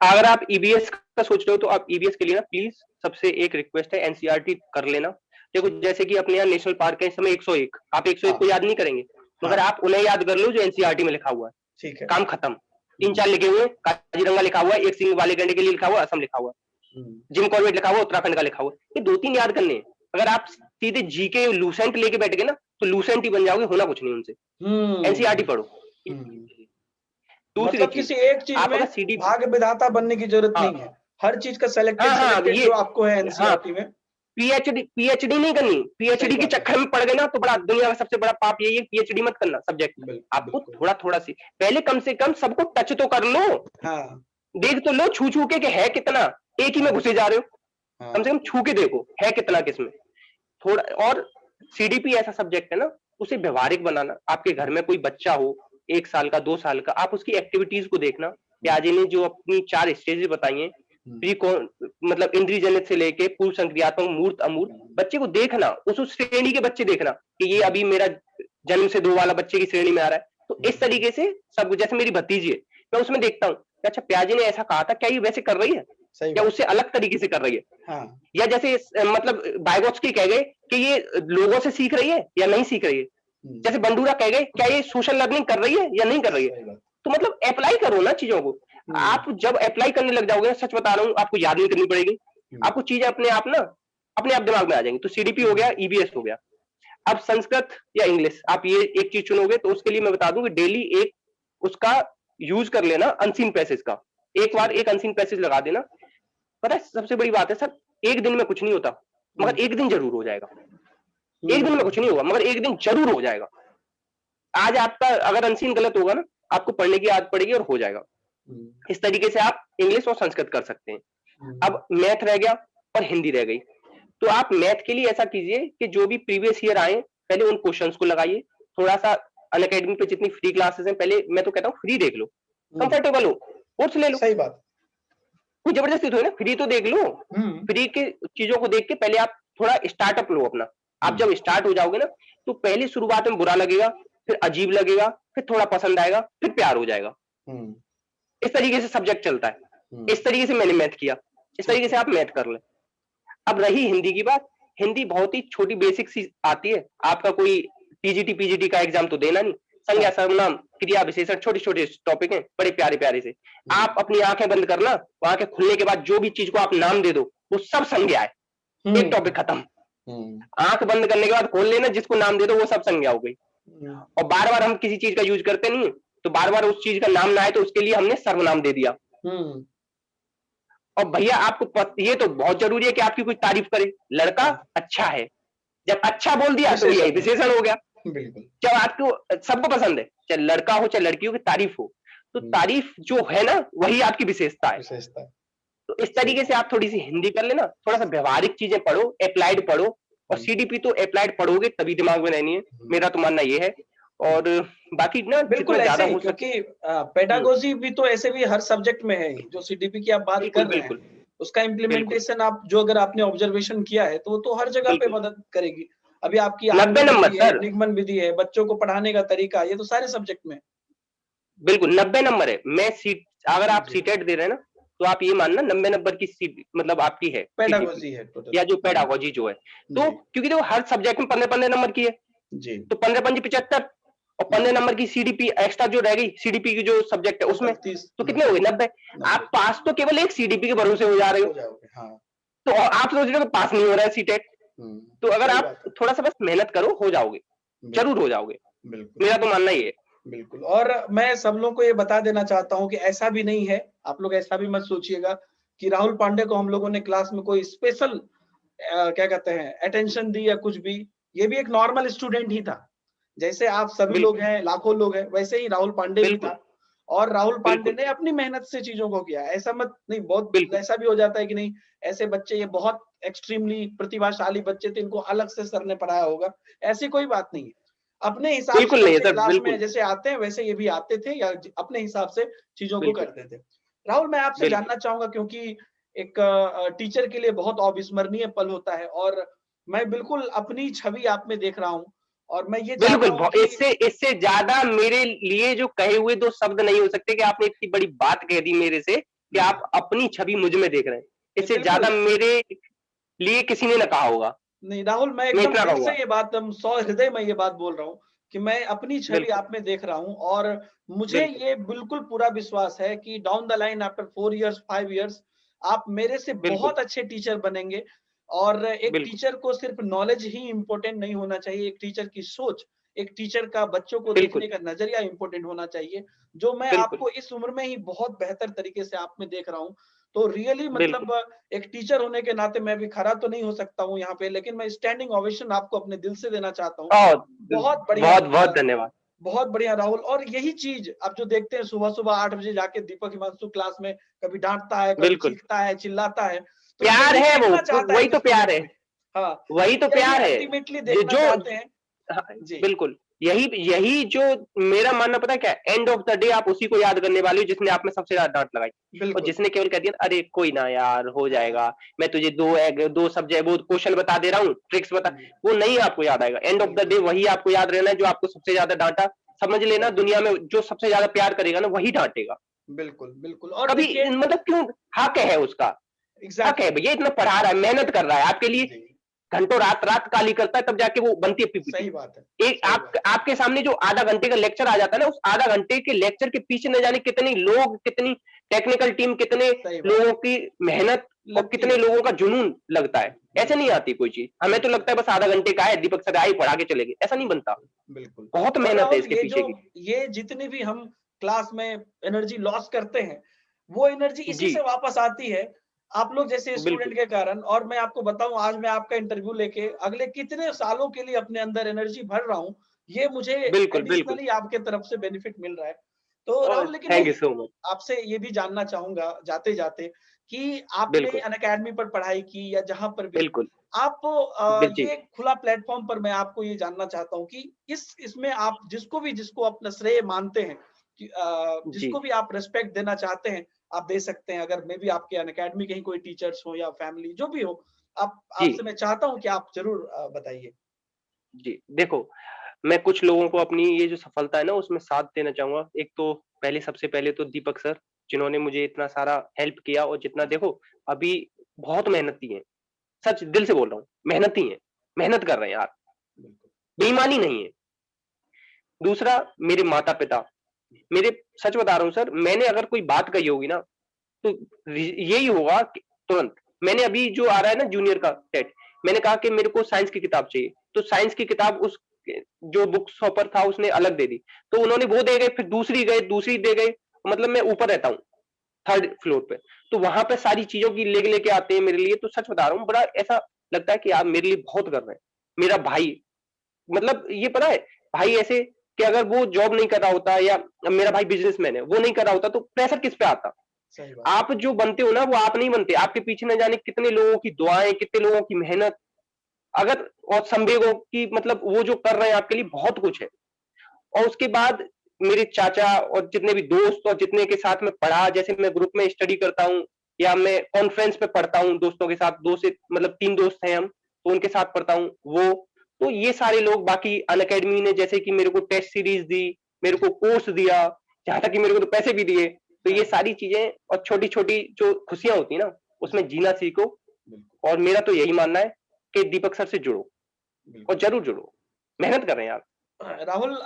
अगर आप ईबीएस का सोच रहे हो तो आप ईबीएस के लिए ना प्लीज सबसे एक रिक्वेस्ट है, एनसीईआरटी कर लेना। देखो जैसे कि अपने यहाँ नेशनल पार्क है इस समय 101, आप 101 को याद नहीं करेंगे, मगर आप उन्हें याद कर लो जो एनसीईआरटी में लिखा हुआ है। ठीक है, काम खत्म। 3-4 लिखे हुए, काजीरंगा लिखा हुआ है, एक सिंह वाले गंडे के लिए लिखा हुआ, असम लिखा हुआ है, जिम कॉर्बेट लिखा हुआ, उत्तराखंड का लिखा हुआ। ये 2-3 याद करने हैं। अगर आप सीधे जीके लूसेंट लेके बैठ गए ना, तो लूसेंट ही बन जाओगे, होना कुछ नहीं उनसे। एनसीईआरटी पढ़ो। दूसरी मतलब चीज, किसी एक चीज आप में अगर सीडी भाग्य विधाता बनने की जरूरत नहीं है, हर चीज का सिलेक्टेड ये जो आपको है एनसीईआरटी में। पीएचडी नहीं करनी। पीएचडी के चक्कर में पड़ गए ना तो बड़ा, दुनिया का सबसे बड़ा पाप यही है, पीएचडी मत करना सब्जेक्ट। आपको थोड़ा थोड़ा सी पहले कम से कम सबको टच तो कर लो, देख तो लो छू छू के कि है कितना, एक ही में घुसे जा रहे हो, कम से कम छू के देखो है कितना किसमें थोड़ा। और सीडीपी ऐसा सब्जेक्ट है ना, उसे व्यवहारिक बनाना। आपके घर में कोई बच्चा हो 1 साल का 2 साल का, आप उसकी एक्टिविटीज को देखना। प्याज ने जो अपनी 4 स्टेजेस बताई हैं, प्री मतलब इंद्रिय जनित से लेके पूर्व संक्रियात्मक, मूर्त, अमूर्त, बच्चे को देखना, उस श्रेणी के बच्चे देखना कि ये अभी मेरा जन्म से 2 वाला बच्चे की श्रेणी में आ रहा है। तो इस तरीके से सब, जैसे मेरी भतीजी है, मैं उसमें देखता हूँ अच्छा प्याजी ने ऐसा कहा था, क्या ये वैसे कर रही है, या उससे अलग तरीके से कर रही है। या जैसे मतलब बायगोत्स्की कह गए कि ये लोगों से सीख रही है या नहीं सीख रही है। जैसे बंडूरा कह गए क्या ये सोशल लर्निंग कर रही है या नहीं कर रही है। तो मतलब अप्लाई करो ना चीजों को। आप जब अप्लाई करने लग जाओगे, सच बता रहा हूँ, आपको याद नहीं करनी पड़ेगी, आपको चीजें अपने आप ना अपने आप दिमाग में आ जाएंगी। तो सीडीपी हो गया, ईबीएस हो गया। अब संस्कृत या इंग्लिश, आप ये एक चीज चुनोगे तो उसके लिए मैं बता दूं कि डेली एक उसका यूज कर लेना, अनसीन पैसेज का। एक बार एक अनसीन पैसेज लगा देना। पता है सबसे बड़ी बात है सर, एक दिन में कुछ नहीं होता, मगर एक दिन जरूर हो जाएगा। एक दिन में कुछ नहीं होगा, मगर एक दिन जरूर हो जाएगा। आज आपका अगर अनसीन गलत होगा ना, आपको पढ़ने की आदत पड़ेगी और हो जाएगा। इस तरीके से आप इंग्लिश और संस्कृत कर सकते हैं। अब मैथ रह गया और हिंदी रह गई। तो आप मैथ के लिए ऐसा कीजिए कि जो भी प्रीवियस ईयर आए पहले उन क्वेश्चंस को लगाइए। थोड़ा सा अनअकैडमी पे जितनी फ्री क्लासेस हैं, पहले मैं तो कहता हूँ फ्री देख लो, कंफर्टेबल हो कोर्स ले लो। सही बात, कोई जबरदस्ती थोड़ी ना, फ्री तो देख लो। फ्री के चीजों को देख के पहले आप थोड़ा स्टार्टअप लो अपना। आप जब स्टार्ट हो जाओगे ना, तो पहले शुरुआत में बुरा लगेगा, फिर अजीब लगेगा, फिर थोड़ा पसंद आएगा, फिर प्यार हो जाएगा। इस तरीके से सब्जेक्ट चलता है। इस तरीके से मैंने मैथ किया, इस तरीके से आप मैथ कर ले। अब रही हिंदी की बात, हिंदी बहुत ही छोटी बेसिक सी आती है। आपका कोई टीजीटी पीजीटी का एग्जाम तो देना नहीं। संज्ञा सर्वनाम क्रिया विशेषण छोटे छोटे टॉपिक हैं, बड़े प्यारे प्यारे से। आप अपनी आंखें बंद करना, आंखें खुलने के बाद जो भी चीज को आप नाम दे दो वो सब संज्ञा है, एक टॉपिक खत्म। आंख बंद करने के बाद खोल लेना, जिसको नाम दे दो वो सब संज्ञा हो गई। और बार बार हम किसी चीज का यूज करते नहीं है, तो बार बार उस चीज का नाम ना आए तो उसके लिए हमने सर्वनाम दे दिया। और भैया आपको ये तो बहुत जरूरी है कि आपकी कोई तारीफ करे। लड़का अच्छा है, जब अच्छा बोल दिया तो यही विशेषण हो गया। बिल्कुल। जब आपको सबको पसंद है, चाहे लड़का हो चाहे लड़की हो, की तारीफ हो, तो तारीफ जो है ना वही आपकी विशेषता है। तो इस तरीके से आप थोड़ी सी हिंदी कर लेना, थोड़ा सा व्यवहारिक चीजें पढ़ो, अप्लाइड पढ़ो, और सीडीपी तो अप्लाइड पढ़ोगे तभी दिमाग में रहनी है, मेरा तो मानना ये है। और बाकी ना बिल्कुल ऐसे ही, क्योंकि पेडागोजी भी तो ऐसे भी हर सब्जेक्ट में है, जो सीडीपी की आप बात कर रहे हैं उसका इम्प्लीमेंटेशन आप जो अगर आपने ऑब्जर्वेशन किया है तो वो तो हर जगह पे मदद करेगी। अभी आपकी 90 नंबर सर, निगमन विधि है, बच्चों को पढ़ाने का तरीका, ये तो सारे सब्जेक्ट में। बिल्कुल 90 नंबर है। मैं सीट, अगर आप सीटेट दे रहे हैं ना तो आप ये मानना 90 नंबर की सीट मतलब आपकी है, पेडागोजी है या जो पेडागोजी जो है। तो क्योंकि देखो हर सब्जेक्ट में 15-15 नंबर की है जी, तो 15-5 75, और 15 नंबर की सीडीपी एक्स्ट्रा जो रह गई, सीडीपी की जो सब्जेक्ट है उसमें, तो कितने हो गए 90। आप पास तो केवल एक सीडीपी के भरोसे हो जा रहे हो, तो आप सोच रहे हो पास नहीं हो रहा है सीटेट। तो अगर आप थोड़ा सा बस मेहनत करो हो जाओगे, जरूर हो जाओगे, मेरा तो मानना ही है। बिल्कुल। और मैं सब लोगों को ये बता देना चाहता हूँ कि ऐसा भी नहीं है, आप लोग ऐसा भी मत सोचिएगा कि राहुल पांडे को हम लोगों ने क्लास में कोई स्पेशल क्या कहते हैं अटेंशन दी या कुछ भी। ये भी एक नॉर्मल स्टूडेंट ही था, जैसे आप सभी लोग हैं, लाखों लोग हैं, वैसे ही राहुल पांडे भी था। और राहुल पांडे ने अपनी मेहनत से चीजों को किया। ऐसा मत नहीं, बहुत ऐसा भी हो जाता है कि नहीं ऐसे बच्चे, ये बहुत एक्सट्रीमली प्रतिभाशाली बच्चे थे, इनको अलग से सर ने पढ़ाया होगा, ऐसी कोई बात नहीं है। अपने हिसाब से बच्चे क्लास में जैसे आते हैं वैसे ये भी आते थे, या अपने हिसाब से चीजों को करते थे। राहुल, मैं आपसे जानना चाहूंगा, क्योंकि एक टीचर के लिए बहुत अविस्मरणीय पल होता है, और मैं बिल्कुल अपनी छवि आप में देख रहा हूँ, और मैं ये चाहता हूँ कि इससे ज्यादा मेरे लिए जो कहे हुए दो शब्द नहीं हो सकते कि आपने इतनी बड़ी बात कह दी मेरे से कि आप अपनी छवि मुझ में देख रहे हैं। इससे ज्यादा मेरे लिए किसी ने ना कहा होगा। नहीं राहुल, मैं एकदम दिल से ये बात, हृदय में ये बात बोल रहा हूँ कि मैं अपनी छवि आप में देख रहा हूँ, और मुझे ये बिल्कुल पूरा विश्वास है कि down the line after 4 years 5 years आप मेरे से बहुत अच्छे टीचर बनेंगे। और एक टीचर को सिर्फ नॉलेज ही इम्पोर्टेंट नहीं होना चाहिए, एक टीचर की सोच, एक टीचर का बच्चों को देखने का नजरिया इम्पोर्टेंट होना चाहिए, जो मैं आपको इस उम्र में ही बहुत बेहतर तरीके से आप में देख रहा हूँ। तो रियली मतलब एक टीचर होने के नाते मैं भी खड़ा तो नहीं हो सकता हूँ यहाँ पे, लेकिन मैं स्टैंडिंग ओवेशन आपको अपने दिल से देना चाहता हूँ। बहुत बढ़िया, बहुत धन्यवाद, बहुत बढ़िया राहुल। और यही चीज आप जो देखते हैं सुबह सुबह 8 बजे जाके दीपक हिमांशु क्लास में कभी डांटता है, कभी चीखता है, चिल्लाता है, तो प्यार है वो, वही तो प्यार है। हाँ, वही तो प्यार है अल्टीमेटली देखना चाहते हैं। बिल्कुल यही जो मेरा मानना पता है क्या, एंड ऑफ द डे आप उसी को याद करने वाले हो जिसने आप में सबसे ज्यादा डांट लगाई, और जिसने केवल कह दिया अरे कोई ना यार हो जाएगा, मैं तुझे दो सब्जेक्ट वो क्वेश्चन बता दे रहा हूँ, ट्रिक्स बता, वो नहीं आपको याद आएगा। एंड ऑफ द डे वही आपको याद रहना है जो आपको सबसे ज्यादा डांटा। समझ लेना दुनिया में जो सबसे ज्यादा प्यार करेगा ना वही डांटेगा। बिल्कुल बिल्कुल। और कभी मतलब क्यों, हक है उसका, हक है भैया, इतना पढ़ा रहा है, मेहनत कर रहा है आपके लिए, घंटों रात काली करता है, तब जाके वो बनती है पीपीटी। सही बात है। एक आपके सामने जो आधा घंटे का लेक्चर आ जाता है ना, उस आधा घंटे के लेक्चर के पीछे न जाने कितने लोग, कितनी टेक्निकल टीम, कितने लोगों की मेहनत और कितने लोगों का जुनून लगता है। ऐसे नहीं आती कोई चीज, हमें तो लगता है बस आधा घंटे का है, दीपक सर आई पढ़ा के चले गए, ऐसा नहीं बनता। बिल्कुल बहुत मेहनत है इसके पीछे की। ये जितनी भी हम क्लास में एनर्जी लॉस करते हैं, वो एनर्जी इसी से वापस आती है, आप लोग जैसे स्टूडेंट के कारण। और मैं आपको बताऊं, आज मैं आपका इंटरव्यू लेके अगले कितने सालों के लिए अपने अंदर एनर्जी भर रहा हूं, ये मुझे एडिशनली आपके तरफ से बेनिफिट मिल रहा है। तो राहुल, लेकिन मैं आपसे ये भी जानना चाहूंगा जाते जाते कि आपने अनअकैडमी पर पढ़ाई की या जहां पर भी, आप ये खुला प्लेटफॉर्म पर मैं आपको ये जानना चाहता हूँ कि इसमें आप जिसको अपना श्रेय मानते हैं, कि जिसको भी आप रिस्पेक्ट देना चाहते हैं, आप दे सकते हैं। अगर मे भी आपके अनअकैडमी के ही कोई टीचर्स हो या फैमिली जो भी हो, आपसे मैं चाहता हूं कि आप जरूर बताइए। जी देखो, मैं कुछ लोगों को अपनी ये जो सफलता है ना उसमें साथ देना चाहूंगा। एक तो सबसे पहले तो दीपक सर, जिन्होंने मुझे इतना सारा हेल्प किया, और जितना देखो अभी बहुत मेहनती है, सच दिल से बोल रहा हूँ, मेहनती है, मेहनत कर रहे हैं यार, बेईमानी नहीं है। दूसरा मेरे माता-पिता, मेरे सच बता रहा हूँ सर, मैंने अगर कोई बात कही होगी ना, तो यही होगा कि तुरंत मैंने अभी जो आ रहा है ना जूनियर का टेट, मैंने कहा कि मेरे को साइंस की किताब चाहिए, तो साइंस की किताब उस जो बुक शॉपर था उसने अलग दे दी, तो उन्होंने वो दे गए, फिर दूसरी दे गए, मतलब मैं ऊपर रहता हूँ थर्ड फ्लोर पे, तो वहां पे सारी चीजों की लेके लेके आते हैं मेरे लिए, तो सच बता रहा हूँ बड़ा ऐसा लगता है कि आप मेरे लिए बहुत कर रहे हैं। मेरा भाई, मतलब ये पता है, भाई ऐसे कि अगर वो जॉब नहीं कर रहा होता या मेरा भाई बिजनेसमैन है, वो नहीं कर रहा होता तो प्रेशर किस पे आता? सही बात। आप जो बनते हो ना वो आप नहीं बनते, आपके पीछे न जाने कितने लोगों की दुआएं, कितने लोगों की मेहनत, अगर और संवेगों की, मतलब वो जो कर रहे हैं आपके लिए बहुत कुछ है। और उसके बाद मेरे चाचा और जितने भी दोस्त और जितने के साथ में पढ़ा, जैसे मैं ग्रुप में स्टडी करता हूँ या मैं कॉन्फ्रेंस पे पढ़ता हूँ दोस्तों के साथ, दो से मतलब 3 दोस्त हैं हम, तो उनके साथ पढ़ता हूँ वो, तो ये सारे लोग, बाकी अनअकैडमी ने जैसे कि मेरे को टेस्ट सीरीज दी, मेरे को कोर्स दिया, जहां तक कि मेरे को तो पैसे भी दिए, तो ये हाँ, सारी चीजें और छोटी छोटी जो खुशियां होती है ना, जी, उसमें जीना सीखो। बिल्कुल, और मेरा तो यही मानना है कि दीपक सर से जुड़ो और बिल्कुल। जरूर जुड़ो, मेहनत कर रहे हैं आप। राहुल,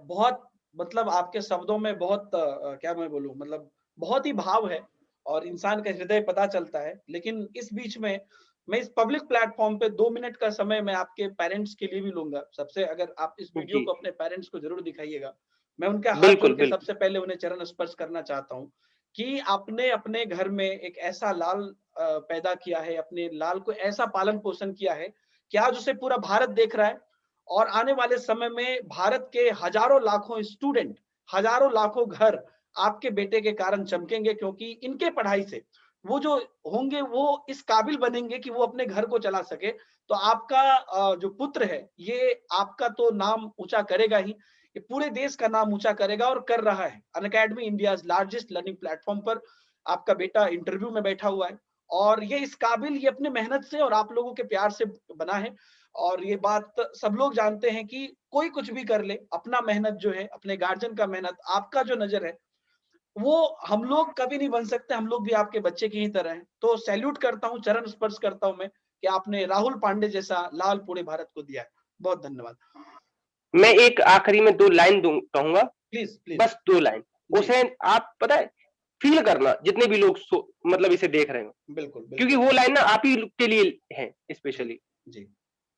बहुत मतलब आपके शब्दों में बहुत क्या मैं बोलूँ, मतलब बहुत ही भाव है और इंसान का हृदय पता चलता है। लेकिन इस बीच में मैं इस पब्लिक प्लेटफ़ॉर्म पे 2 मिनट का समय मैं आपके पेरेंट्स के लिए भी लूँगा। सबसे अगर आप इस वीडियो जी, को अपने पेरेंट्स को ज़रूर दिखाइएगा। मैं उनके हाथ जोड़ बिल्कुल के बिल्कुल। सबसे पहले उन्हें चरण स्पर्श करना चाहता हूँ कि आपने अपने घर में एक ऐसा लाल पैदा किया है, अपने लाल को ऐसा पालन-पोषण किया है कि आज उसे पूरा भारत देख रहा है और आने वाले समय में भारत के हजारों लाखों स्टूडेंट, हजारों लाखों घर आपके बेटे के कारण चमकेंगे, क्योंकि इनके पढ़ाई से वो जो होंगे वो इस काबिल बनेंगे कि वो अपने घर को चला सके। तो आपका जो पुत्र है, ये आपका तो नाम ऊँचा करेगा ही, ये पूरे देश का नाम ऊँचा करेगा और कर रहा है। Unacademy India's largest learning platform पर आपका बेटा इंटरव्यू में बैठा हुआ है और ये इस काबिल, ये अपने मेहनत से और आप लोगों के प्यार से बना है। और ये बात सब लोग जानते हैं कि कोई कुछ भी कर ले, अपना मेहनत जो है, अपने गार्जियन का मेहनत, आपका जो नज़र है, वो हम लोग कभी नहीं बन सकते, हम लोग भी आपके बच्चे की ही तरह हैं। तो सैल्यूट करता हूँ, चरण स्पर्श करता हूँ मैं कि आपने राहुल पांडे जैसा लाल पूरे भारत को दिया है। बहुत धन्यवाद। मैं एक आखिरी में 2 लाइन कहूँगा, प्लीज़, प्लीज़। बस 2 लाइन। जी, उसे आप पता है फ़ील करना, जितने भी लोग मतलब इसे देख रहे हो, बिल्कुल, क्योंकि बिल्कुल। वो लाइन ना आप ही के लिए है जी, स्पेशली। जी।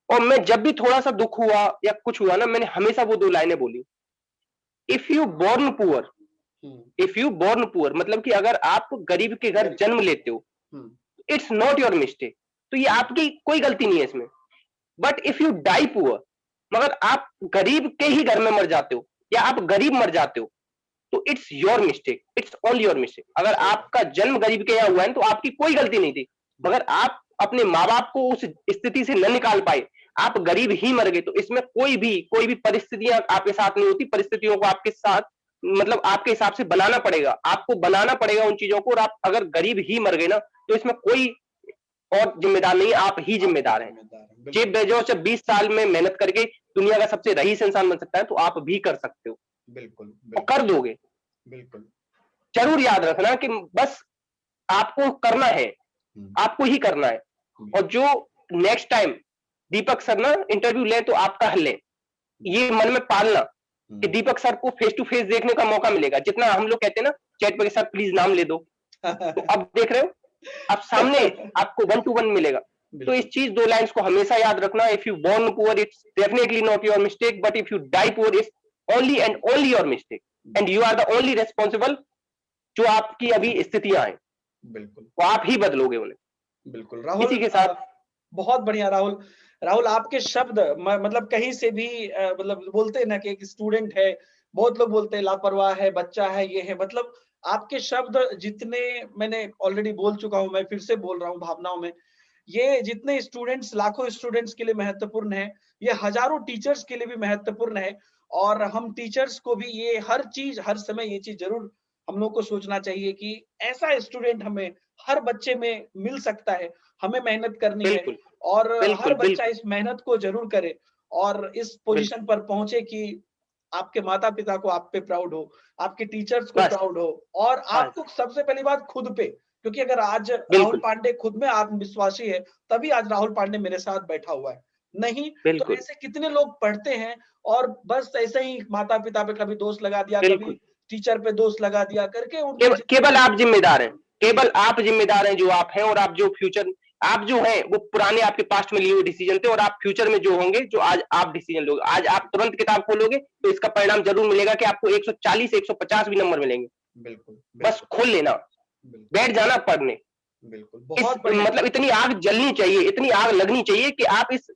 और मैं जब भी थोड़ा-सा दुःख हुआ या कुछ हुआ ना, मैंने हमेशा वो 2 लाइनें बोली। इफ यू बोर्न पुअर हुँ, इफ यू बोर्न पुअर, मतलब कि अगर आप गरीब के घर वेरी गुड। जन्म लेते हो, हुँ, इट्स नॉट योर मिस्टेक, तो ये हुँ, आपकी कोई गलती नहीं है इसमें। But if you die poor, मगर आप गरीब के ही घर में मर जाते हो या आप गरीब मर जाते हो, तो it's your mistake, it's only your mistake. अगर सही बात। आपका जन्म गरीब के यहाँ हुआ है तो आपकी कोई गलती नहीं थी, जी, मगर आप अपने माँ बाप को उस स्थिति से न निकाल पाए, आप गरीब ही मर गए, तो इसमें कोई भी परिस्थितियां आपके साथ नहीं होती, परिस्थितियों को आपके साथ, मतलब आपके हिसाब से बनाना पड़ेगा, आपको बनाना पड़ेगा उन चीजों को। और आप अगर गरीब ही मर गए ना, तो इसमें कोई और जिम्मेदार नहीं है, आप ही आप ही जिम्मेदार हैं। ज़िम्मेदार हैं। जेफ बिल्कुल, बेजोस जब 20 साल में मेहनत करके दुनिया का सबसे रईस इंसान बन सकता है, तो आप भी कर सकते हो बिल्कुल, और कर बिल्कुल, दोगे। बिल्कुल। जरूर याद रखना कि बस आपको करना है, हुँ, आपको ही करना है। और बिल्कुल। जो नेक्स्ट टाइम दीपक सर ना इंटरव्यू लें तो आपका हल लें, जी। ये मन में पालना कि हुँ। दीपक सर को फेस टू फेस देखने का मौका मिलेगा। जितना हम लोग कहते हैं ना चैट पर सर प्लीज नाम ले दो, तो अब देख रहे हो आप सामने, आपको वन टू वन मिलेगा। तो इस बिल्कुल, चीज 2 लाइंस को हमेशा याद रखना, if you born poor it's definitely not your mistake, but if you die poor it's only and only your mistake, and you are the only responsible. जो आपकी अभी स्थितियां हैं बिल्कुल, वो आप ही बदलोगे उन्हें। बिल्कुल। इसी राहुल, के साथ बहुत बढ़िया राहुल। राहुल, आपके शब्द मतलब कहीं से भी मतलब बोलते हैं ना कि एक स्टूडेंट है, बहुत लोग बोलते हैं लापरवाह है, बच्चा है, ये है, मतलब आपके शब्द जितने मैंने ऑलरेडी बोल चुका हूँ, मैं फिर से बोल रहा हूँ भावनाओं में। ये जितने स्टूडेंट्स, लाखों स्टूडेंट्स के लिए महत्वपूर्ण है, ये हजारों टीचर्स के लिए भी महत्वपूर्ण है और हम टीचर्स को भी ये हर चीज़, हर समय ये चीज़ ज़रूर हम लोग को सोचना चाहिए कि ऐसा स्टूडेंट हमें हर बच्चे में मिल सकता है, हमें मेहनत करनी है बिल्कुल, और हर बिल्कुल, बच्चा बिल्कुल, इस मेहनत को ज़रूर करे और इस बिल्कुल। पोज़ीशन पर पहुँचे कि आपके माता-पिता को आप पे प्राउड हो, आपके टीचर्स को बस, प्राउड हो और बस, आपको सबसे पहली बात खुद पे, क्योंकि अगर आज राहुल बिल्कुल, पांडे खुद में आत्मविश्वासी है, तभी आज राहुल पांडे मेरे साथ बैठा हुआ है। नहीं तो बिल्कुल, ऐसे कितने लोग पढ़ते हैं और बस ऐसे ही माता पिता पे कभी दोष लगा दिया, कभी बिल्कुल। टीचर पे दोष लगा दिया करके उनकी जिंदगी केवल आप जिम्मेदार हैं, जी केवल आप जिम्मेदार हैं जो आप हैं, और आप जो फ्यूचर आप जो हैं वो पुराने आपके पास्ट में लिए हुए डिसीजन थे, और आप फ्यूचर में जो होंगे, जो आज आप डिसीजन लोगे। आज आप तुरंत किताब खोलोगे तो इसका परिणाम जरूर मिलेगा कि आपको 140 150 भी नंबर मिलेंगे। बिल्कुल बस बिल्कुल खोल लेना, बिल्कुल बैठ जाना पढ़ने। बिल्कुल इस बहुत बढ़िया। मतलब इतनी आग जलनी चाहिए, इतनी आग लगनी चाहिए कि आप इस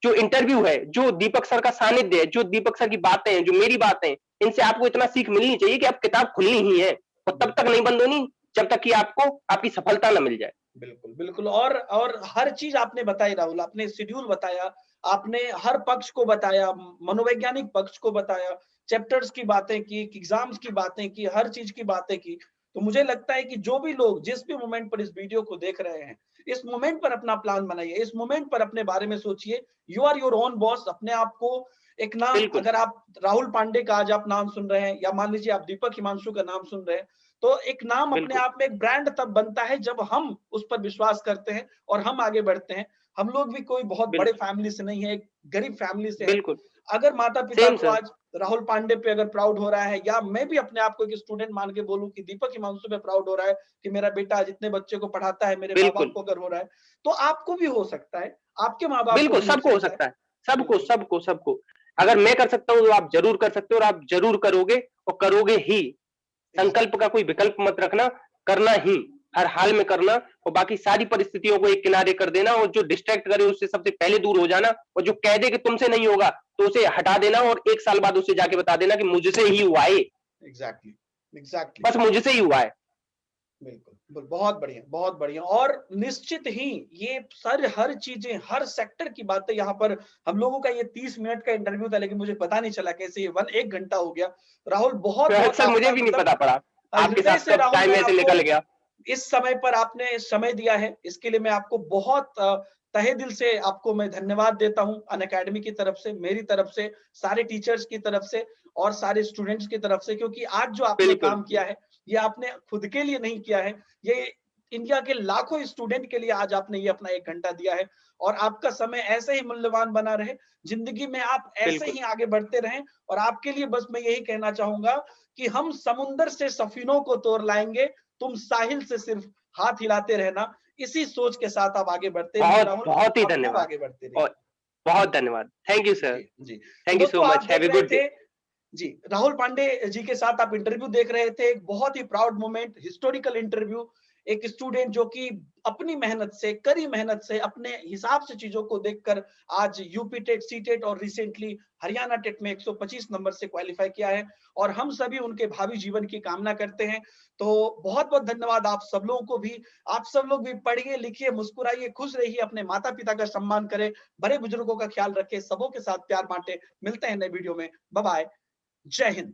जो इंटरव्यू है, जो दीपक सर का सानिध्य है, जो दीपक सर की बातें हैं, जो मेरी बातें हैं, इनसे आपको इतना सीख मिलनी चाहिए कि अब किताब खुलनी ही है, और तब तक बिल्कुल नहीं बंद होनी जब तक कि आपको आपकी सफलता ना मिल जाए। बिल्कुल बिल्कुल और हर चीज आपने बताई राहुल, आपने शेड्यूल बताया, आपने हर पक्ष को बताया, मनोवैज्ञानिक पक्ष को बताया, चैप्टर्स की बातें की, एग्जाम्स की बातें की, हर चीज की बातें की। तो मुझे लगता है कि जो भी लोग जिस भी मोमेंट पर इस वीडियो को देख रहे हैं, इस मोमेंट पर अपना प्लान बनाइए, इस मोमेंट पर अपने बारे में सोचिए। You are your own boss. अपने आप को एक नाम, बिल्कुल, अगर आप राहुल पांडे का आज आप नाम सुन रहे हैं, या मान लीजिए आप दीपक हिमांशु का नाम सुन रहे हैं, तो एक नाम अपने बिल्कुल, आप में एक ब्रांड तब बनता है जब हम उस पर विश्वास करते हैं और हम आगे बढ़ते हैं। हम लोग भी कोई बहुत बड़े बिल्कुल, फैमिली से नहीं है, एक गरीब फैमिली से है। बिल्कुल। अगर माता पिता सेम को सर। आज राहुल पांडे पे अगर प्राउड हो रहा है, या मैं भी अपने आप को एक स्टूडेंट मान के बोलूं कि दीपक हिमांशु पे प्राउड हो रहा है कि मेरा बेटा आज इतने बच्चे को पढ़ाता है, मेरे माँ बाप बिल्कुल, को अगर हो रहा है, तो आपको भी हो सकता है, आपके माँ बाप को बिल्कुल, भी हो सबको हो सकता है। सकता है। सबको, बिल्कुल सबको, सबको। अगर मैं कर सकता हूँ तो आप जरूर कर सकते हो, और आप जरूर करोगे, और करोगे ही। संकल्प एग्जैक्टली का कोई विकल्प मत रखना, करना ही, हर हाल में करना, और बाकी सारी परिस्थितियों को एक किनारे कर देना, और जो डिस्ट्रैक्ट करे उससे सबसे पहले दूर हो जाना, और जो कह दे कि तुमसे नहीं होगा तो उसे हटा देना, और 1 साल बाद उसे जाके बता देना कि मुझसे ही हुआ है, एग्जैक्टली एग्जैक्टली बस मुझसे ही हुआ है। बिल्कुल, बहुत बढ़िया, बहुत बढ़िया। और निश्चित ही ये सर हर चीज़ें, हर सेक्टर की बातें यहाँ पर, हम लोगों का ये 30 मिनट का इंटरव्यू था, लेकिन मुझे पता नहीं चला कैसे ये 1 घंटा हो गया। राहुल बहुत-बहुत अक्सर मुझे आपका भी नहीं मतलब पता पड़ा आपके हृदय साथ से कब राहुल टाइम मैं ऐसे आपको निकल गया। इस समय पर आपने समय दिया है, इसके लिए मैं आपको बहुत तहे दिल से आपको मैं धन्यवाद देता हूँ, अनअकैडमी की तरफ से, मेरी तरफ से, सारे टीचर्स की तरफ से और सारे स्टूडेंट्स की तरफ से, क्योंकि आज जो आपने बिल्कुल, काम किया है, ये आपने खुद के लिए नहीं किया है, ये इंडिया के लाखों स्टूडेंट के लिए आज आपने ये अपना 1 घंटा दिया है। और आपका समय ऐसे ही मूल्यवान बना रहे, जिंदगी में आप ऐसे बिल्कुल। ही आगे बढ़ते रहें। और आपके लिए बस मैं यही कहना चाहूंगा कि हम समुंदर से सफीनों को तोड़ लाएंगे, तुम साहिल से सिर्फ हाथ हिलाते रहना। इसी सोच के साथ आप आगे बढ़ते रहिए बहुत, राहुल, बहुत ही आप खूब धन्यवाद, आगे बढ़ते रहिए। और बहुत धन्यवाद। Thank you sir. जी, जी। तो थैंक यू सो दोस्तों आप मच। हैव देख अ रहे गुड डे। थे जी, राहुल पांडे जी के साथ आप इंटरव्यू देख रहे थे, एक बहुत ही प्राउड मोमेंट, हिस्टोरिकल इंटरव्यू। एक स्टूडेंट जो कि अपनी मेहनत से, कड़ी मेहनत से, अपने हिसाब से चीजों को देखकर आज यूपी टेट, सी टेट और रिसेंटली हरियाणा टेट में 125 नंबर से क्वालिफाई किया है। और हम सभी उनके भावी जीवन की कामना करते हैं। तो बहुत-बहुत धन्यवाद आप सब लोगों को भी। आप सब लोग भी पढ़िए, लिखिए, मुस्कुराइए, खुश रहिए, अपने माता-पिता का सम्मान करें, बड़े बुजुर्गों का ख्याल रखें, सबों के साथ प्यार बांटें। मिलते हैं नए वीडियो में। Bye bye. जय हिंद।